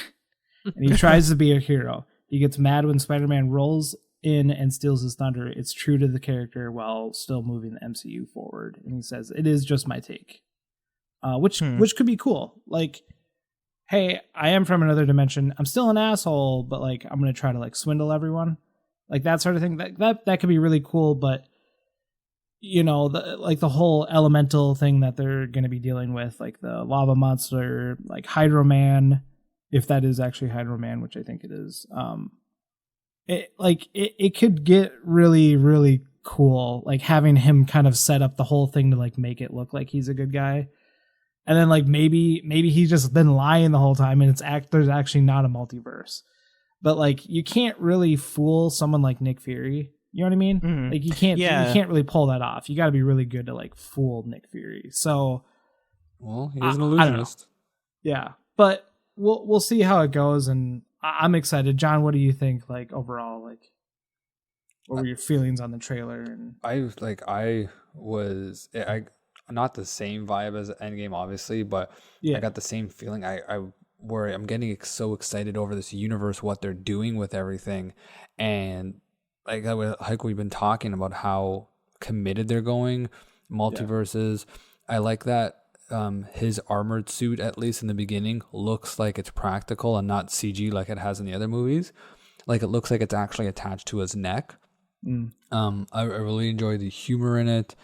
and he tries to be a hero. He gets mad when Spider-Man rolls in and steals his thunder. It's true to the character while still moving the MCU forward. And he says, "It is just my take," which could be cool. Like, hey, I am from another dimension. I'm still an asshole, but like I'm gonna try to like swindle everyone. Like that sort of thing. That could be really cool, but the whole elemental thing that they're going to be dealing with, like the lava monster, like Hydro Man, if that is actually Hydro Man, which I think it is. It could get really, really cool, like having him kind of set up the whole thing to like make it look like he's a good guy, and then like maybe he's just been lying the whole time, and there's actually not a multiverse. But like you can't really fool someone like Nick Fury. You know what I mean? Like you can't really pull that off. You got to be really good to like fool Nick Fury. So, well, he's an illusionist. Yeah, but we'll see how it goes, and I'm excited. John, what do you think? Like overall, like what were your feelings on the trailer? And I not the same vibe as Endgame, obviously, but I got the same feeling. I'm getting so excited over this universe, what they're doing with everything, and like we've been talking about how committed they're going, multiverses. I like that his armored suit, at least in the beginning, looks like it's practical and not CG like it has in the other movies. Like it looks like it's actually attached to his neck. I really enjoy the humor in it.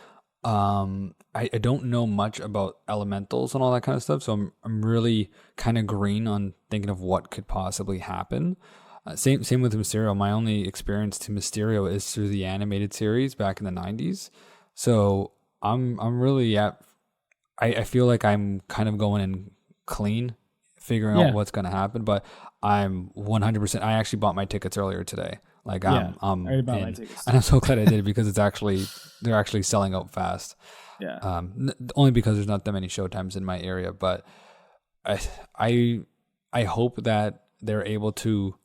I don't know much about elementals and all that kind of stuff, so I'm really kind of green on thinking of what could possibly happen. Same with Mysterio. My only experience to Mysterio is through the animated series back in the 90s. So I'm really I feel like I'm kind of going in clean, figuring out what's going to happen, but I'm 100%. I actually bought my tickets earlier today. Like I already bought my tickets, and I'm so glad I did because they're actually selling out fast. Yeah. Only because there's not that many showtimes in my area, but I hope that they're able to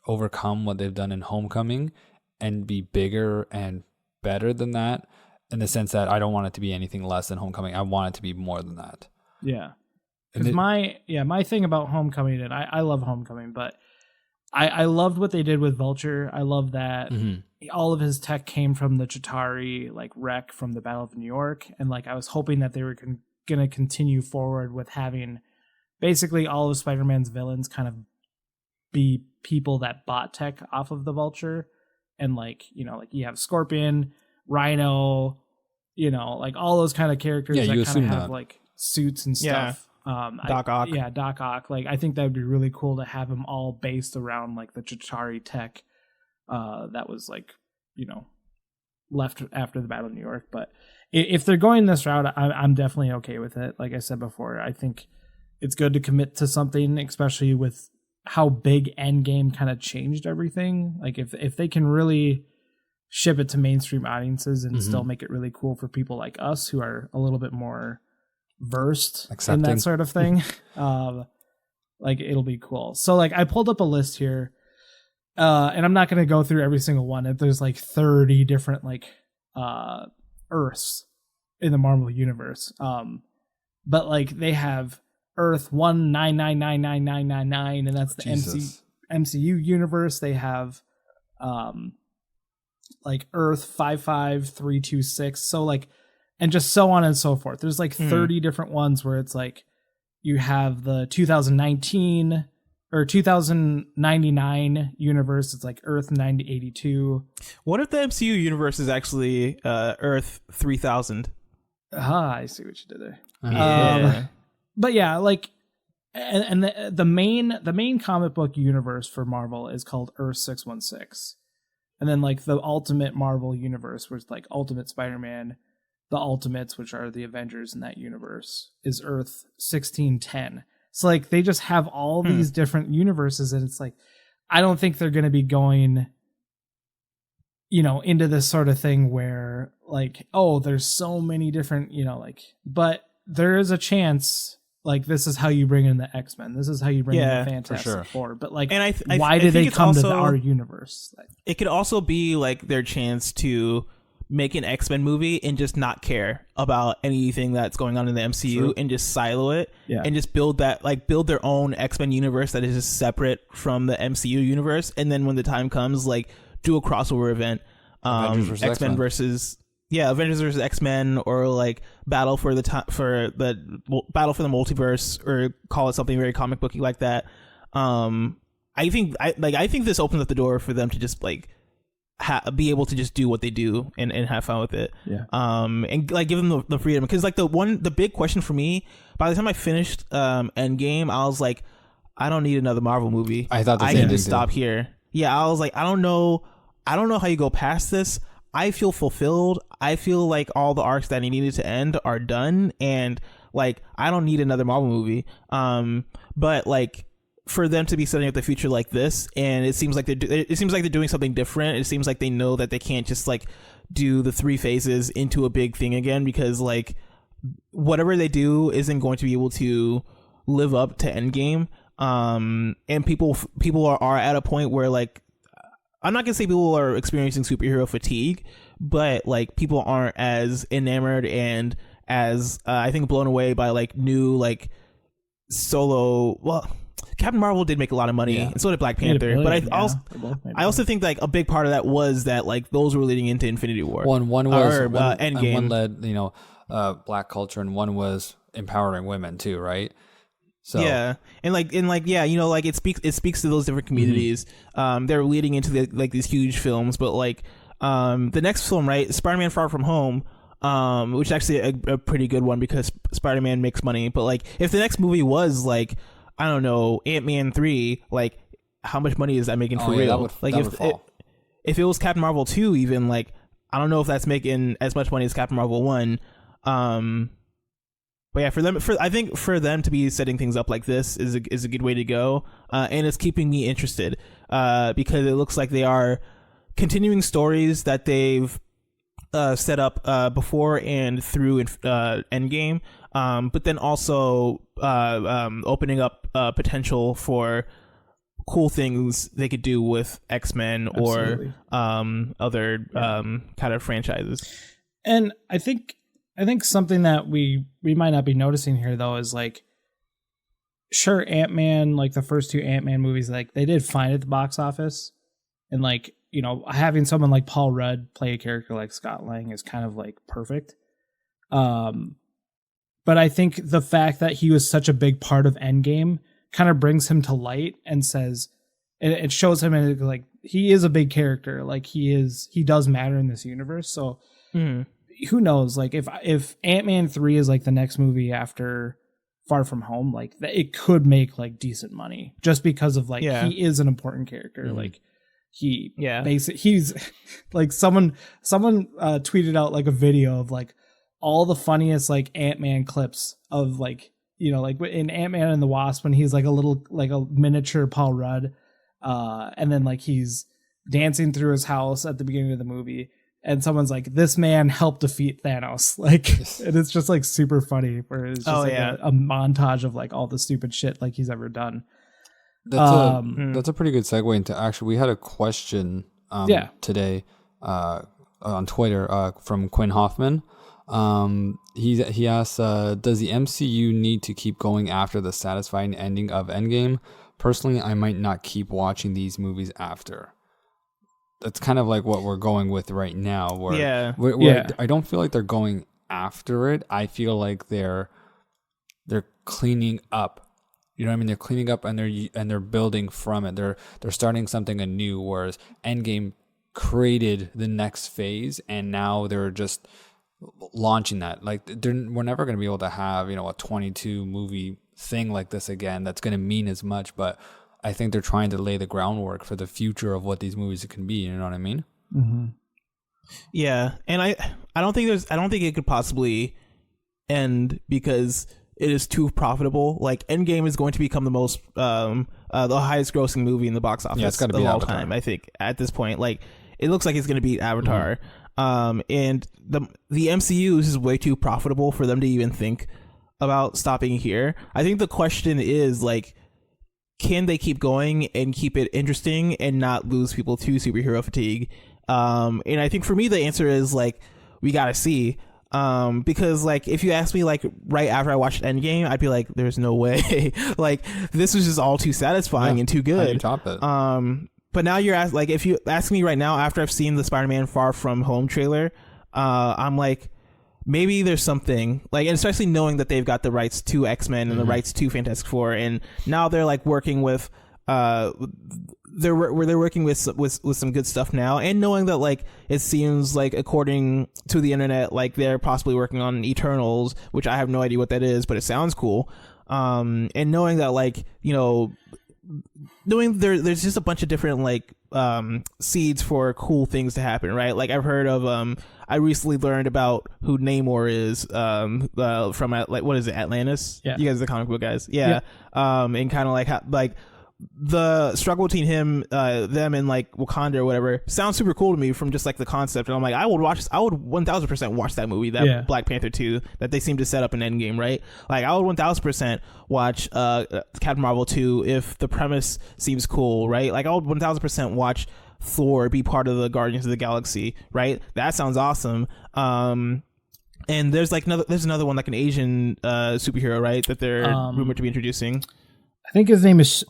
overcome what they've done in Homecoming and be bigger and better than that, in the sense that I don't want it to be anything less than Homecoming. I want it to be more than that. Yeah. Because my thing about Homecoming, and I love Homecoming, but I loved what they did with Vulture. I love that all of his tech came from the Chitauri like wreck from the Battle of New York, and like I was hoping that they were going to continue forward with having basically all of Spider-Man's villains kind of be people that bought tech off of the Vulture, and like, you know, like you have Scorpion, Rhino, you know, like all those kind of characters that kind of have like suits and stuff. Doc Ock. Doc Ock. Like I think that would be really cool to have them all based around like the Chitauri tech that was like, you know, left after the Battle of New York. But if they're going this route, I'm definitely okay with it. Like I said before, I think it's good to commit to something, especially with how big Endgame kind of changed everything. Like if they can really ship it to mainstream audiences and still make it really cool for people like us who are a little bit more versed in that sort of thing, like it'll be cool. So like I pulled up a list here, and I'm not going to go through every single one. There's like 30 different like Earths in the Marvel universe, but like they have Earth 1999999, and that's the MCU universe. They have like Earth 55326, so like, and just so on and so forth. There's like 30 different ones where it's like you have the 2019 or 2099 universe. It's like Earth 9082. What if the MCU universe is actually Earth 3000? I see what you did there. Yeah. But yeah, like, and the main comic book universe for Marvel is called Earth 616, and then like the Ultimate Marvel universe, where it's like Ultimate Spider-Man, the Ultimates, which are the Avengers in that universe, is Earth 1610. So like they just have all these different universes, and it's like I don't think they're going to be going, you know, into this sort of thing where like, oh, there's so many different, you know, like, but there is a chance. Like, this is how you bring in the X-Men. This is how you bring in the Fantastic Four. But, like, and why did they come to our universe? It could also be, like, their chance to make an X-Men movie and just not care about anything that's going on in the MCU and just silo it and just build their own X-Men universe that is just separate from the MCU universe. And then when the time comes, like, do a crossover event. X-Men versus... Yeah, Avengers versus X-Men, or like Battle for the Multiverse, or call it something very comic booky like that. I think this opens up the door for them to just like be able to just do what they do and have fun with it. Yeah. And like give them the freedom, because like the big question for me, by the time I finished Endgame, I was like, I don't need another Marvel movie. I thought I can just stop here. Yeah, I was like, I don't know how you go past this. I feel fulfilled. I feel like all the arcs that I needed to end are done, and like I don't need another Marvel movie. But like for them to be setting up the future like this, and it seems like they're doing something different. It seems like they know that they can't just like do the 3 phases into a big thing again, because like whatever they do isn't going to be able to live up to Endgame. And people are at a point where like, I'm not gonna say people are experiencing superhero fatigue, but like people aren't as enamored and as I think blown away by like new like solo. Well, Captain Marvel did make a lot of money, and so did Black Panther. But I also think like a big part of that was that like those were leading into Infinity War. One was Endgame. One led black culture, and one was empowering women too, right? So yeah, and it speaks to those different communities. They're leading into these huge films, but like the next film, right, Spider-Man: Far From Home, which is actually a pretty good one because Spider-Man makes money. But like, if the next movie was like, I don't know, Ant-Man 3, like how much money is that making for real? If it was Captain Marvel 2, even like I don't know if that's making as much money as Captain Marvel 1. But yeah, I think for them to be setting things up like this is a good way to go, and it's keeping me interested because it looks like they are continuing stories that they've set up before and through Endgame, but then also opening up potential for cool things they could do with X-Men or other kind of franchises. And I think something that we might not be noticing here though is like, sure, Ant-Man, like the first 2 Ant-Man movies, like they did fine at the box office, and like, you know, having someone like Paul Rudd play a character like Scott Lang is kind of like perfect. But I think the fact that he was such a big part of Endgame kind of brings him to light and says, it shows him like he is a big character, like he does matter in this universe. So who knows, like if Ant-Man 3 is like the next movie after Far From Home, like it could make like decent money just because of like he is an important character. Like he's like someone tweeted out like a video of like all the funniest like Ant-Man clips of like, you know, like in Ant-Man and the Wasp when he's like a miniature Paul Rudd, and then like he's dancing through his house at the beginning of the movie, and someone's like, "This man helped defeat Thanos." Like, and it's just like super funny. Where it's just a montage of like all the stupid shit like he's ever done. That's a pretty good segue into actually. We had a question today on Twitter from Quinn Hoffman. He asked, does the MCU need to keep going after the satisfying ending of Endgame? Personally, I might not keep watching these movies after. That's kind of like what we're going with right now. Where I don't feel like they're going after it. I feel like they're cleaning up. You know what I mean? They're cleaning up and they're building from it. They're starting something anew. Whereas Endgame created the next phase, and now they're just launching that. Like we're never going to be able to have, you know, a 22 movie thing like this again. That's going to mean as much, but I think they're trying to lay the groundwork for the future of what these movies can be. You know what I mean? Mm-hmm. Yeah, and I don't think it could possibly end because it is too profitable. Like Endgame is going to become the most the highest grossing movie in the box office it's gotta of be all Avatar. time. I think at this point, like it looks like it's going to beat Avatar. And the MCU is way too profitable for them to even think about stopping here. I think the question is like, can they keep going and keep it interesting and not lose people to superhero fatigue? And I think for me, the answer is like, we got to see. Because like, if you ask me like right after I watched Endgame, I'd be like, there's no way. Like this was just all too satisfying and too good. How do you top it? But now you're like, if you ask me right now after I've seen the Spider-Man Far From Home trailer, I'm like, maybe there's something like, and especially knowing that they've got the rights to X-Men and the rights to Fantastic Four, and now they're like working with they're working with some good stuff now, and knowing that like it seems like according to the internet like they're possibly working on Eternals, which I have no idea what that is, but it sounds cool. And knowing that like, you know, knowing there's just a bunch of different like seeds for cool things to happen, right? Like I've heard of I recently learned about who Namor is from like, what is it, Atlantis? Yeah, you guys are the comic book guys. And kind of like how, like the struggle between him them and like Wakanda or whatever sounds super cool to me from just like the concept, and I'm like, I would 1000% watch that movie, that Black Panther 2 that they seem to set up in Endgame, right? Like I would 1000% watch Captain Marvel 2 if the premise seems cool, right? Like I would 1000% watch Thor be part of the Guardians of the Galaxy, right? That sounds awesome. And there's another one, like an Asian superhero, right, that they're rumored to be introducing. I think his name is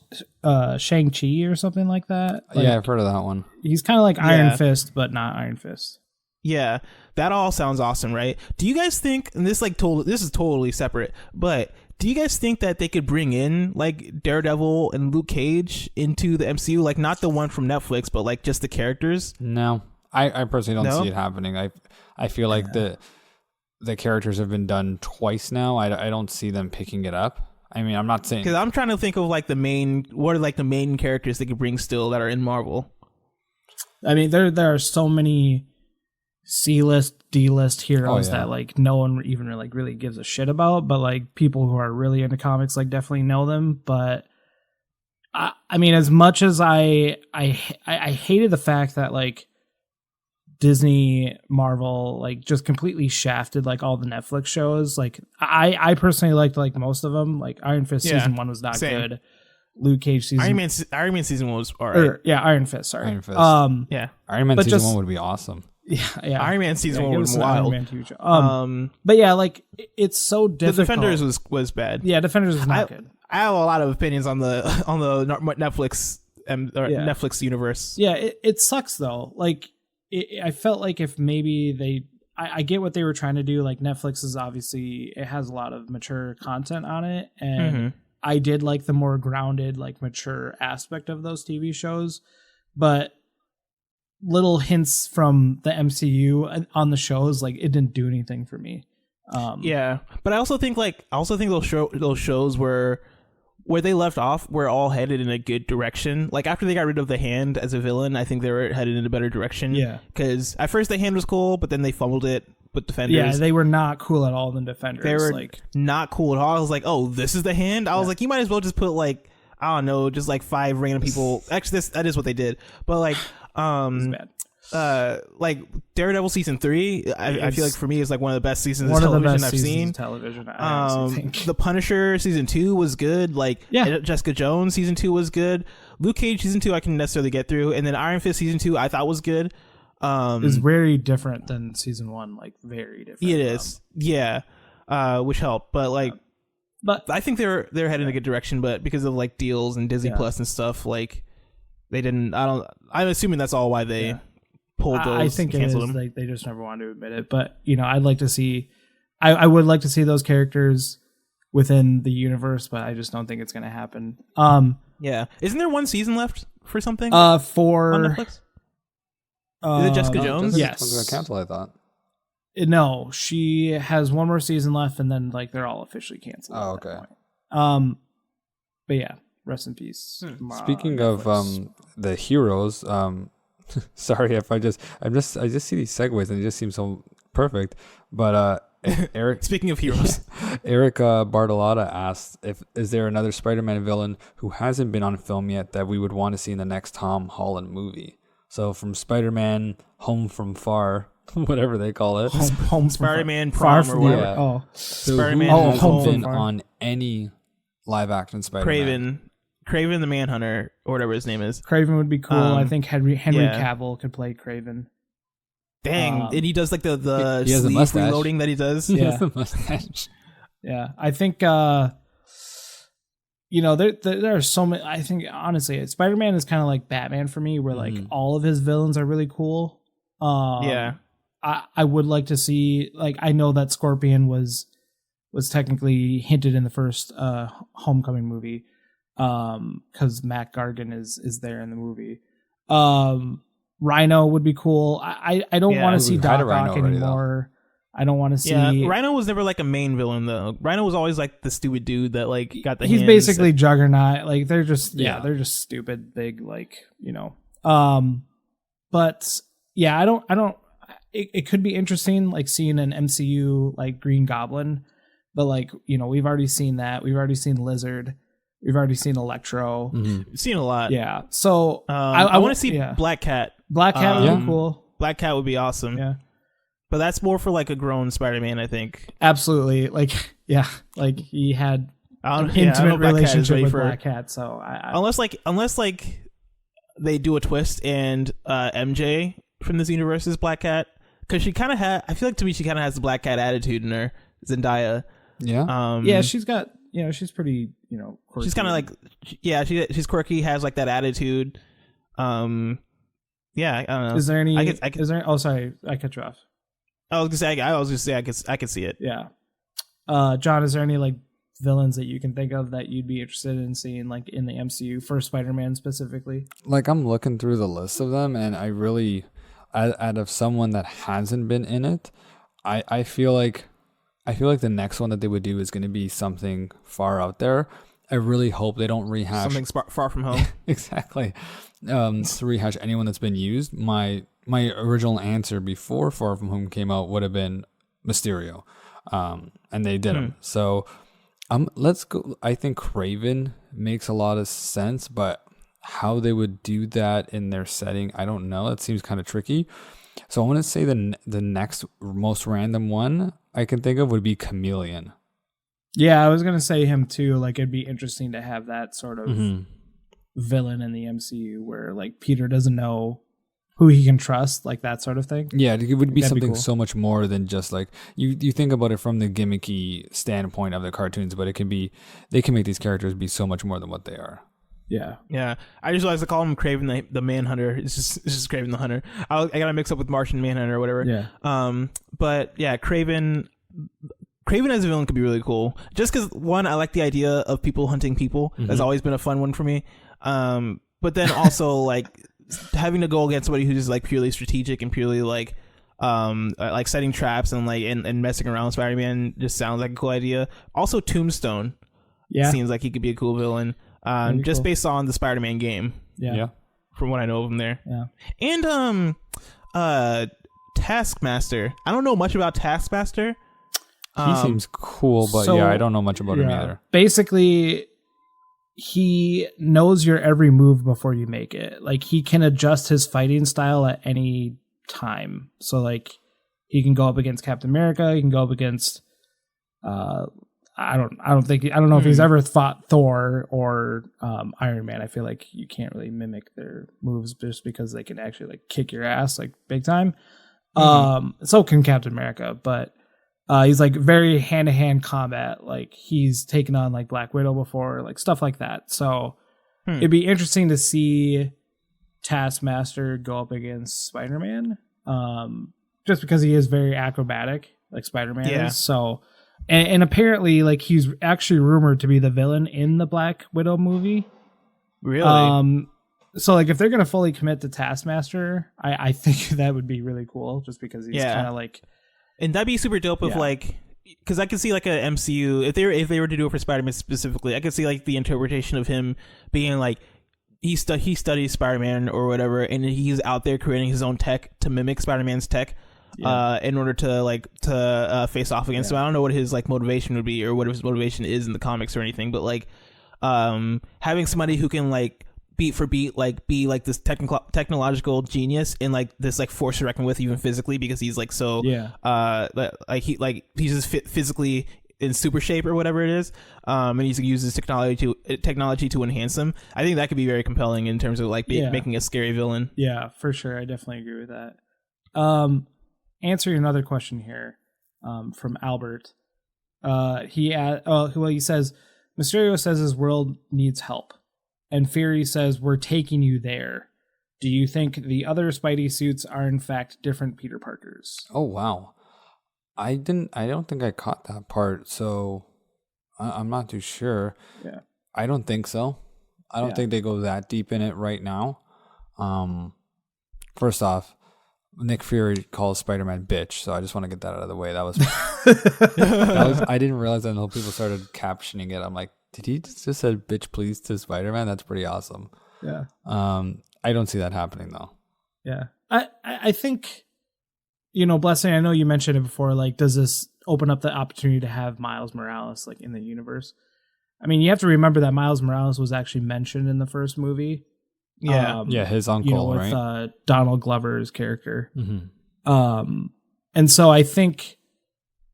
Shang-Chi or something like that. Like, I've heard of that one. He's kind of like Iron Fist, but not Iron Fist. Yeah, that all sounds awesome, right? Do you guys think, and this is totally separate, but do you guys think that they could bring in like Daredevil and Luke Cage into the MCU, like not the one from Netflix, but like just the characters? No, I personally don't see it happening. I feel like the characters have been done twice now. I don't see them picking it up. I mean, I'm not saying, because I'm trying to think of like what are like the main characters they could bring still that are in Marvel. I mean, there are so many C-list, D-list heroes that like no one even really gives a shit about, but like people who are really into comics like definitely know them. But I mean, as much as I hated the fact that like Disney, Marvel, like just completely shafted like all the Netflix shows. Like I personally liked like most of them. Like Iron Fist season 1 was not good. Luke Cage season Iron Man season 1 was alright. Iron Fist. Sorry, Iron Fist. Yeah, Iron Man season 1 would be awesome. Yeah. Iron Man season 1 was wild. Iron Man TV show. But yeah, like it's so difficult. The Defenders was bad. Yeah, Defenders was not good. I have a lot of opinions on the Netflix Netflix universe. Yeah, it sucks though. Like I felt like if maybe I get what they were trying to do. Like Netflix is obviously, it has a lot of mature content on it, and I did like the more grounded, like mature aspect of those TV shows, but little hints from the MCU on the shows, like it didn't do anything for me. Yeah, but I also think those shows where they left off were all headed in a good direction. Like after they got rid of the Hand as a villain, I think they were headed in a better direction. Yeah, because at first the Hand was cool, but then they fumbled it with Defenders. Yeah, they were not cool at all in Defenders. They were like not cool at all. I was like, oh, this is the Hand. I was like, you might as well just put like, I don't know, just like 5 random people. Actually, that is what they did. But like, like Daredevil season 3, I feel like for me is like one of the best seasons of television I've seen. Television, I think. The Punisher season 2 was good. Like Jessica Jones season 2 was good. Luke Cage season 2 I can necessarily get through, and then Iron Fist season 2 I thought was good. It's very different than season 1, like very different. It is, which helped, but like. But I think they're heading in a good direction, but because of like deals and Disney Plus and stuff, like they didn't. I'm assuming that's all why they pulled those. I think and it is. canceled them. Like they just never wanted to admit it. But I'd like to see. I would like to see those characters within the universe, but I just don't think it's going to happen. Yeah, isn't there one season left for something? For on Netflix. Is it Jessica Jones? Yes. Was going to cancel, I thought. No, she has one more season left, and then like they're all officially canceled. Oh, okay. But yeah, rest in peace. Speaking of the heroes, sorry if I just see these segues and it just seems so perfect. But Eric, speaking of heroes, Eric Bartolotta asked is there another Spider-Man villain who hasn't been on film yet that we would want to see in the next Tom Holland movie? So from Spider-Man Home from Far. Whatever they call it, home Spider-Man Prom or whatever. Yeah. Oh, so Spider-Man who Home has been from Far. on any live-action Spider-Man? Craven the Manhunter or whatever his name is. Craven would be cool. I think Henry Cavill could play Craven. Dang, and he does like the he has sleeve reloading that he does. He has the mustache. Yeah, I think there are so many. I think honestly, Spider-Man is kind of like Batman for me, where like all of his villains are really cool. I would like to see, like, I know that Scorpion was technically hinted in the first Homecoming movie, because Matt Gargan is there in the movie. Rhino would be cool. I don't want to see Doc Ock anymore. I don't want to see. Yeah, Rhino was never like a main villain though. Rhino was always like the stupid dude that like got the. He's basically Juggernaut. Like they're just they're just stupid big, like, but yeah, I don't. It could be interesting, like seeing an MCU like Green Goblin, but like we've already seen that. We've already seen Lizard. We've already seen Electro. We've seen a lot. Yeah. So I want to see Black Cat. Black Cat would be cool. Black Cat would be awesome. Yeah. But that's more for like a grown Spider-Man, I think. Absolutely. Like like he had an intimate relationship with Black Cat. So unless they do a twist and MJ from this universe is Black Cat. Because she kind of I feel like to me she kind of has the Black Cat attitude in her, Zendaya. Yeah. She's got, she's pretty, quirky. She's kind of like, she's quirky, has like that attitude. I don't know. Is there any? Is there? Oh, sorry, I cut you off. I was gonna say I could see it. Yeah. John, is there any like villains that you can think of that you'd be interested in seeing like in the MCU for Spider-Man specifically? Like I'm looking through the list of them, and I really. Out of someone that hasn't been in it, I feel like the next one that they would do is going to be something far out there. I really hope they don't rehash something far from home. Exactly. To rehash anyone that's been used. My original answer before Far From Home came out would have been Mysterio, and they didn't. So let's go. I think Craven makes a lot of sense, but how they would do that in their setting, I don't know. It seems kind of tricky. So I want to say the next most random one I can think of would be Chameleon. Yeah, I was gonna say him too. Like, it'd be interesting to have that sort of Mm-hmm. villain in the MCU where like Peter doesn't know who he can trust, like that sort of thing. Yeah, it would be That'd be something cool. so much more than just like you think about it from the gimmicky standpoint of the cartoons, but they can make these characters be so much more than what they are. Yeah. Yeah, I just like to call him Craven the Manhunter. It's just Craven the Hunter. I gotta mix up with Martian Manhunter or whatever. Yeah. But yeah, Craven as a villain could be really cool. Just because one, I like the idea of people hunting people. Mm-hmm. That's always been a fun one for me. But then also like having to go against somebody who's just like purely strategic and purely like setting traps and like and messing around with Spider-Man just sounds like a cool idea. Also, Tombstone. Yeah. Seems like he could be a cool villain. Just cool. based on the Spider-Man game. Yeah. From what I know of him there. Yeah. And Taskmaster. I don't know much about Taskmaster. He seems cool, but so- yeah, I don't know much about him either. Basically, he knows your every move before you make it. Like, he can adjust his fighting style at any time. So like, he can go up against Captain America. He can go up against I don't know if he's ever fought Thor or Iron Man. I feel like you can't really mimic their moves just because they can actually like kick your ass like big time. So can Captain America, but he's like very hand-to-hand combat. Like, he's taken on like Black Widow before, like stuff like that. So it'd be interesting to see Taskmaster go up against Spider-Man, just because he is very acrobatic, like Spider-Man is. So, and apparently, like, he's actually rumored to be the villain in the Black Widow movie. Really? So like, if they're gonna fully commit to Taskmaster, I think that would be really cool, just because he's kind of like. And that'd be super dope if like, because I could see like a MCU if they were to do it for Spider-Man specifically, I could see like the interpretation of him being like he studies Spider-Man or whatever, and he's out there creating his own tech to mimic Spider-Man's tech, in order to face off against him. I don't know what his like motivation would be or what his motivation is in the comics or anything, but like having somebody who can like beat for beat like be like this technological genius and like this like force to reckon with even physically, because he's like so he's just physically in super shape or whatever it is, and he uses technology to enhance him. I think that could be very compelling in terms of like making a scary villain. Yeah, for sure. I definitely agree with that. Answering another question here from Albert. He says Mysterio says his world needs help, and Fury says we're taking you there. Do you think the other Spidey suits are in fact different Peter Parkers? Oh wow, I don't think I caught that part, so I'm not too sure. Yeah, I don't think so. I don't think they go that deep in it right now. First off, Nick Fury calls Spider-Man bitch, so I just want to get that out of the way. That was I didn't realize that until people started captioning it. I'm like, did he just said bitch please to Spider-Man? That's pretty awesome. Yeah. I don't see that happening though. Yeah. I think, Blessing, I know you mentioned it before, like, does this open up the opportunity to have Miles Morales like in the universe? I mean, you have to remember that Miles Morales was actually mentioned in the first movie. Yeah. His uncle, with right? Donald Glover's character. Mm-hmm. And so I think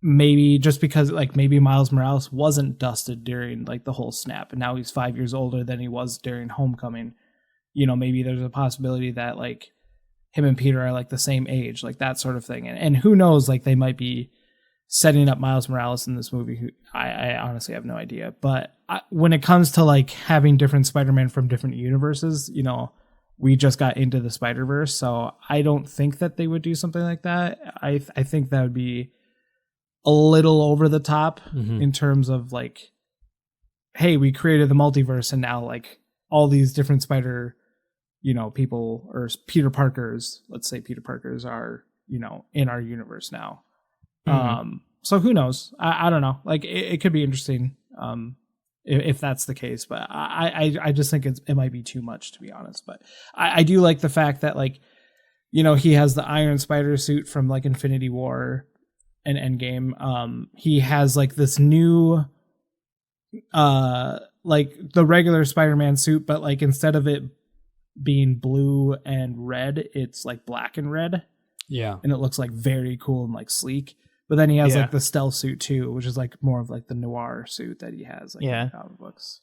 maybe just because like maybe Miles Morales wasn't dusted during like the whole snap, and now he's 5 years older than he was during Homecoming. Maybe there's a possibility that like him and Peter are like the same age, like that sort of thing. And who knows, like they might be setting up Miles Morales in this movie. I honestly have no idea. But when it comes to like having different Spider-Man from different universes, we just got into the Spider-Verse, so I don't think that they would do something like that. I think that would be a little over the top in terms of like, hey, we created the multiverse and now like all these different Spider, people or Peter Parkers, let's say Peter Parkers are, in our universe now. So who knows? I don't know. Like it could be interesting if that's the case, but I just think it might be too much, to be honest. But I do like the fact that like, he has the Iron Spider suit from like Infinity War and Endgame. He has like this new like the regular Spider-Man suit, but like instead of it being blue and red, it's like black and red. Yeah. and it looks like very cool and like sleek. But then he has Yeah. like the stealth suit too, which is like more of like the noir suit that he has like in the comic books.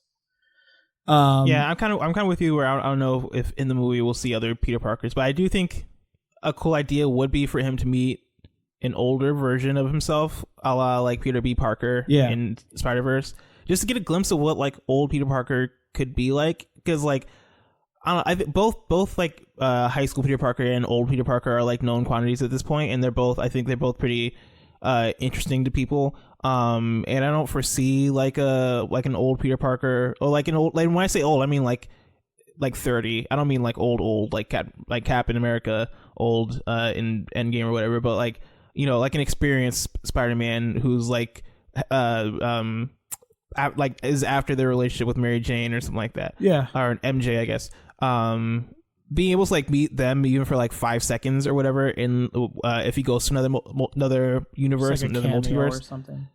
Yeah, I'm kind of with you where I don't know if in the movie we'll see other Peter Parkers, but I do think a cool idea would be for him to meet an older version of himself, a la like Peter B. Parker in Spider-Verse, just to get a glimpse of what like old Peter Parker could be like. Because like I think both like high school Peter Parker and old Peter Parker are like known quantities at this point, and they're both pretty interesting to people. And I don't foresee like an old Peter Parker, or like an old, like when I say old, I mean like 30. I don't mean like old like Captain America old in Endgame or whatever, but like, you know, like an experienced Spider-Man who's like is after their relationship with Mary Jane or something like that. Yeah. Or an MJ, I guess. Being able to like meet them even for like 5 seconds or whatever in if he goes to another universe, like another multiverse or something.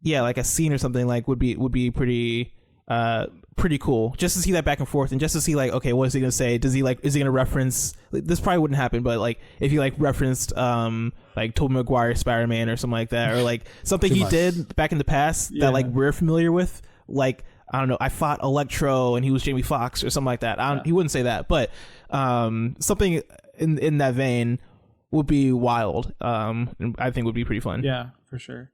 Yeah, like a scene or something like would be pretty cool, just to see that back and forth, and just to see like, okay, what is he gonna say? Is he gonna reference, this probably wouldn't happen, but like if he like referenced like Tobey Maguire Spider-Man or something like that, or like something he did back in the past that like we're familiar with, like I don't know, I fought Electro and he was Jamie Foxx or something like that. He wouldn't say that, but something in that vein would be wild. And I think would be pretty fun. Yeah, for sure.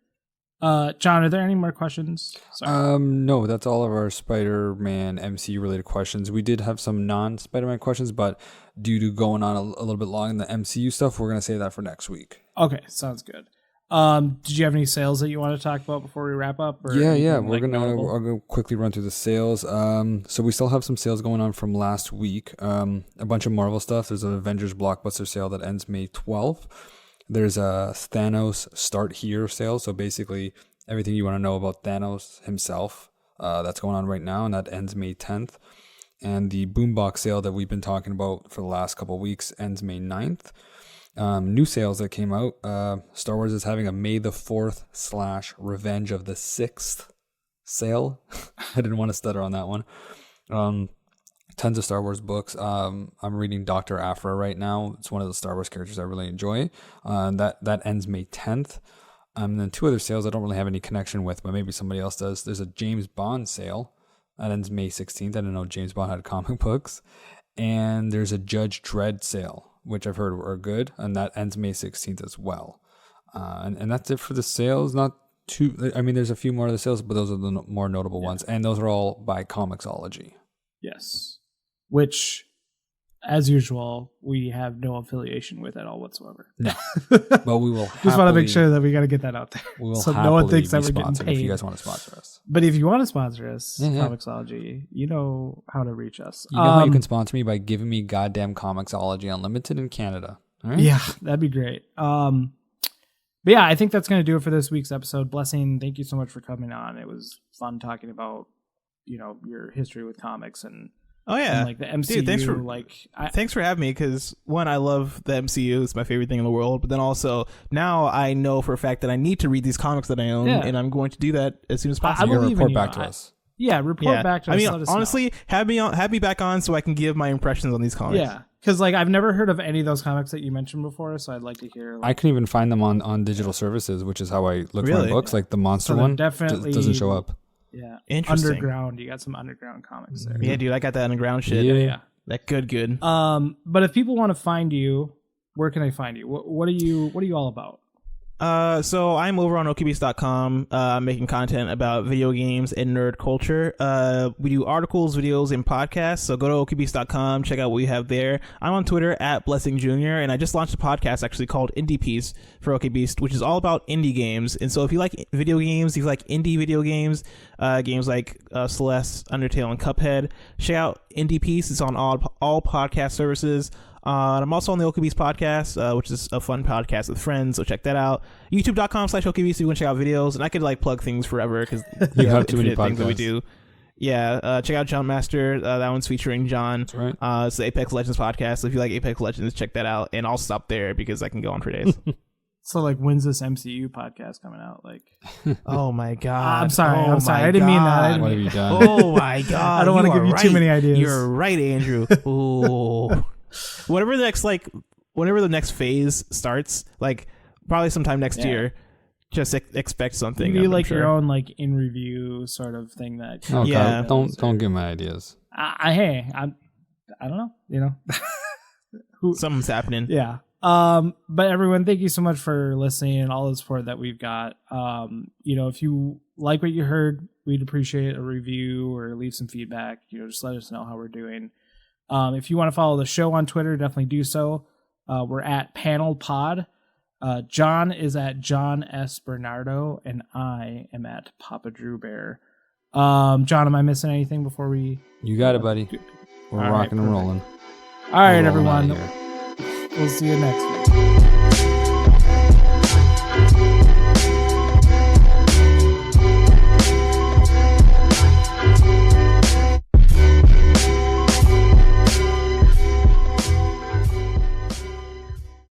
John, are there any more questions? Sorry. No, that's all of our Spider-Man MCU related questions. We did have some non-Spider-Man questions, but due to going on a little bit long in the MCU stuff, we're going to save that for next week. Okay, sounds good. Did you have any sales that you want to talk about before we wrap up? Or Yeah. We're gonna quickly run through the sales. So we still have some sales going on from last week. A bunch of Marvel stuff. There's an Avengers blockbuster sale that ends May 12th. There's a Thanos Start Here sale. So basically everything you want to know about Thanos himself, that's going on right now, and that ends May 10th. And the Boombox sale that we've been talking about for the last couple of weeks ends May 9th. New sales that came out. Star Wars is having a May the 4th / Revenge of the 6th sale. I didn't want to stutter on that one. Tons of Star Wars books. I'm reading Dr. Aphra right now. It's one of the Star Wars characters I really enjoy. That ends May 10th. And then 2 other sales I don't really have any connection with, but maybe somebody else does. There's a James Bond sale. That ends May 16th. I didn't know James Bond had comic books. And there's a Judge Dredd sale, which I've heard are good, and that ends May 16th as well. And that's it for the sales. Not too, I mean, there's a few more of the sales, but those are the more notable ones, and those are all by Comixology. Yes. Which, as usual, we have no affiliation with at all whatsoever. No. But we will just want to make sure that we got to get that out there. We will so no one thinks that we're getting paid. paid. If you guys want to sponsor us. But if you want to sponsor us, Comixology, you know how to reach us. You know how you can sponsor me? By giving me goddamn Comixology Unlimited in Canada. All right? Yeah, that'd be great. But yeah, I think that's going to do it for this week's episode. Blessing, thank you so much for coming on. It was fun talking about, you know, your history with comics and like the MCU. Dude, thanks for having me, because one, I love the MCU. It's my favorite thing in the world. But then also now I know for a fact that I need to read these comics that I own, and I'm going to do that as soon as possible. You're going to report back to us. Yeah, report back to us. I mean, honestly, have me back on so I can give my impressions on these comics. Yeah, because like I've never heard of any of those comics that you mentioned before, so I'd like to hear. I can even find them on digital services, which is how I look for my books. Like the Monster one definitely doesn't show up. Yeah, interesting. Underground. You got some underground comics there. Yeah, dude, I got that underground shit. Yeah. That good. But if people want to find you, where can they find you? What are you all about? So I'm over on okbeast.com, making content about video games and nerd culture. We do articles, videos, and podcasts. So go to okbeast.com, check out what we have there. I'm on Twitter at Blessing Jr, and I just launched a podcast actually called Indie Piece for OKBeast, which is all about indie games. And so if you like video games, if you like indie video games, games like Celeste, Undertale, and Cuphead, check out Indie Piece. It's on all podcast services. And I'm also on the OKBeast podcast, which is a fun podcast with friends, so check that out. YouTube.com/OKBeast if you want to check out videos. And I could like plug things forever because you have too many things that we do. Yeah, check out Jump Master. That one's featuring John. That's right. It's the Apex Legends podcast. So if you like Apex Legends, check that out. And I'll stop there because I can go on for days. So like, when's this MCU podcast coming out? Like, oh my god! I'm sorry. I didn't mean that. What have you done? Oh my god! I don't want to give you too many ideas. You're right, Andrew. Ooh. Whatever the next whenever the next phase starts, like probably sometime next year, just expect something. You like your own like in review sort of thing that. Oh, yeah. God, don't give my ideas. I don't know. You know, something's happening. Yeah. But everyone, thank you so much for listening and all the support that we've got. You know, if you like what you heard, we'd appreciate a review or leave some feedback. You know, just let us know how we're doing. If you want to follow the show on Twitter, definitely do so. We're at Panel Pod. John is at John S. Bernardo, and I am at Papa Drew Bear. John, am I missing anything before we? You got it, buddy. We're rocking and rolling. All right, everyone. We'll see you next week.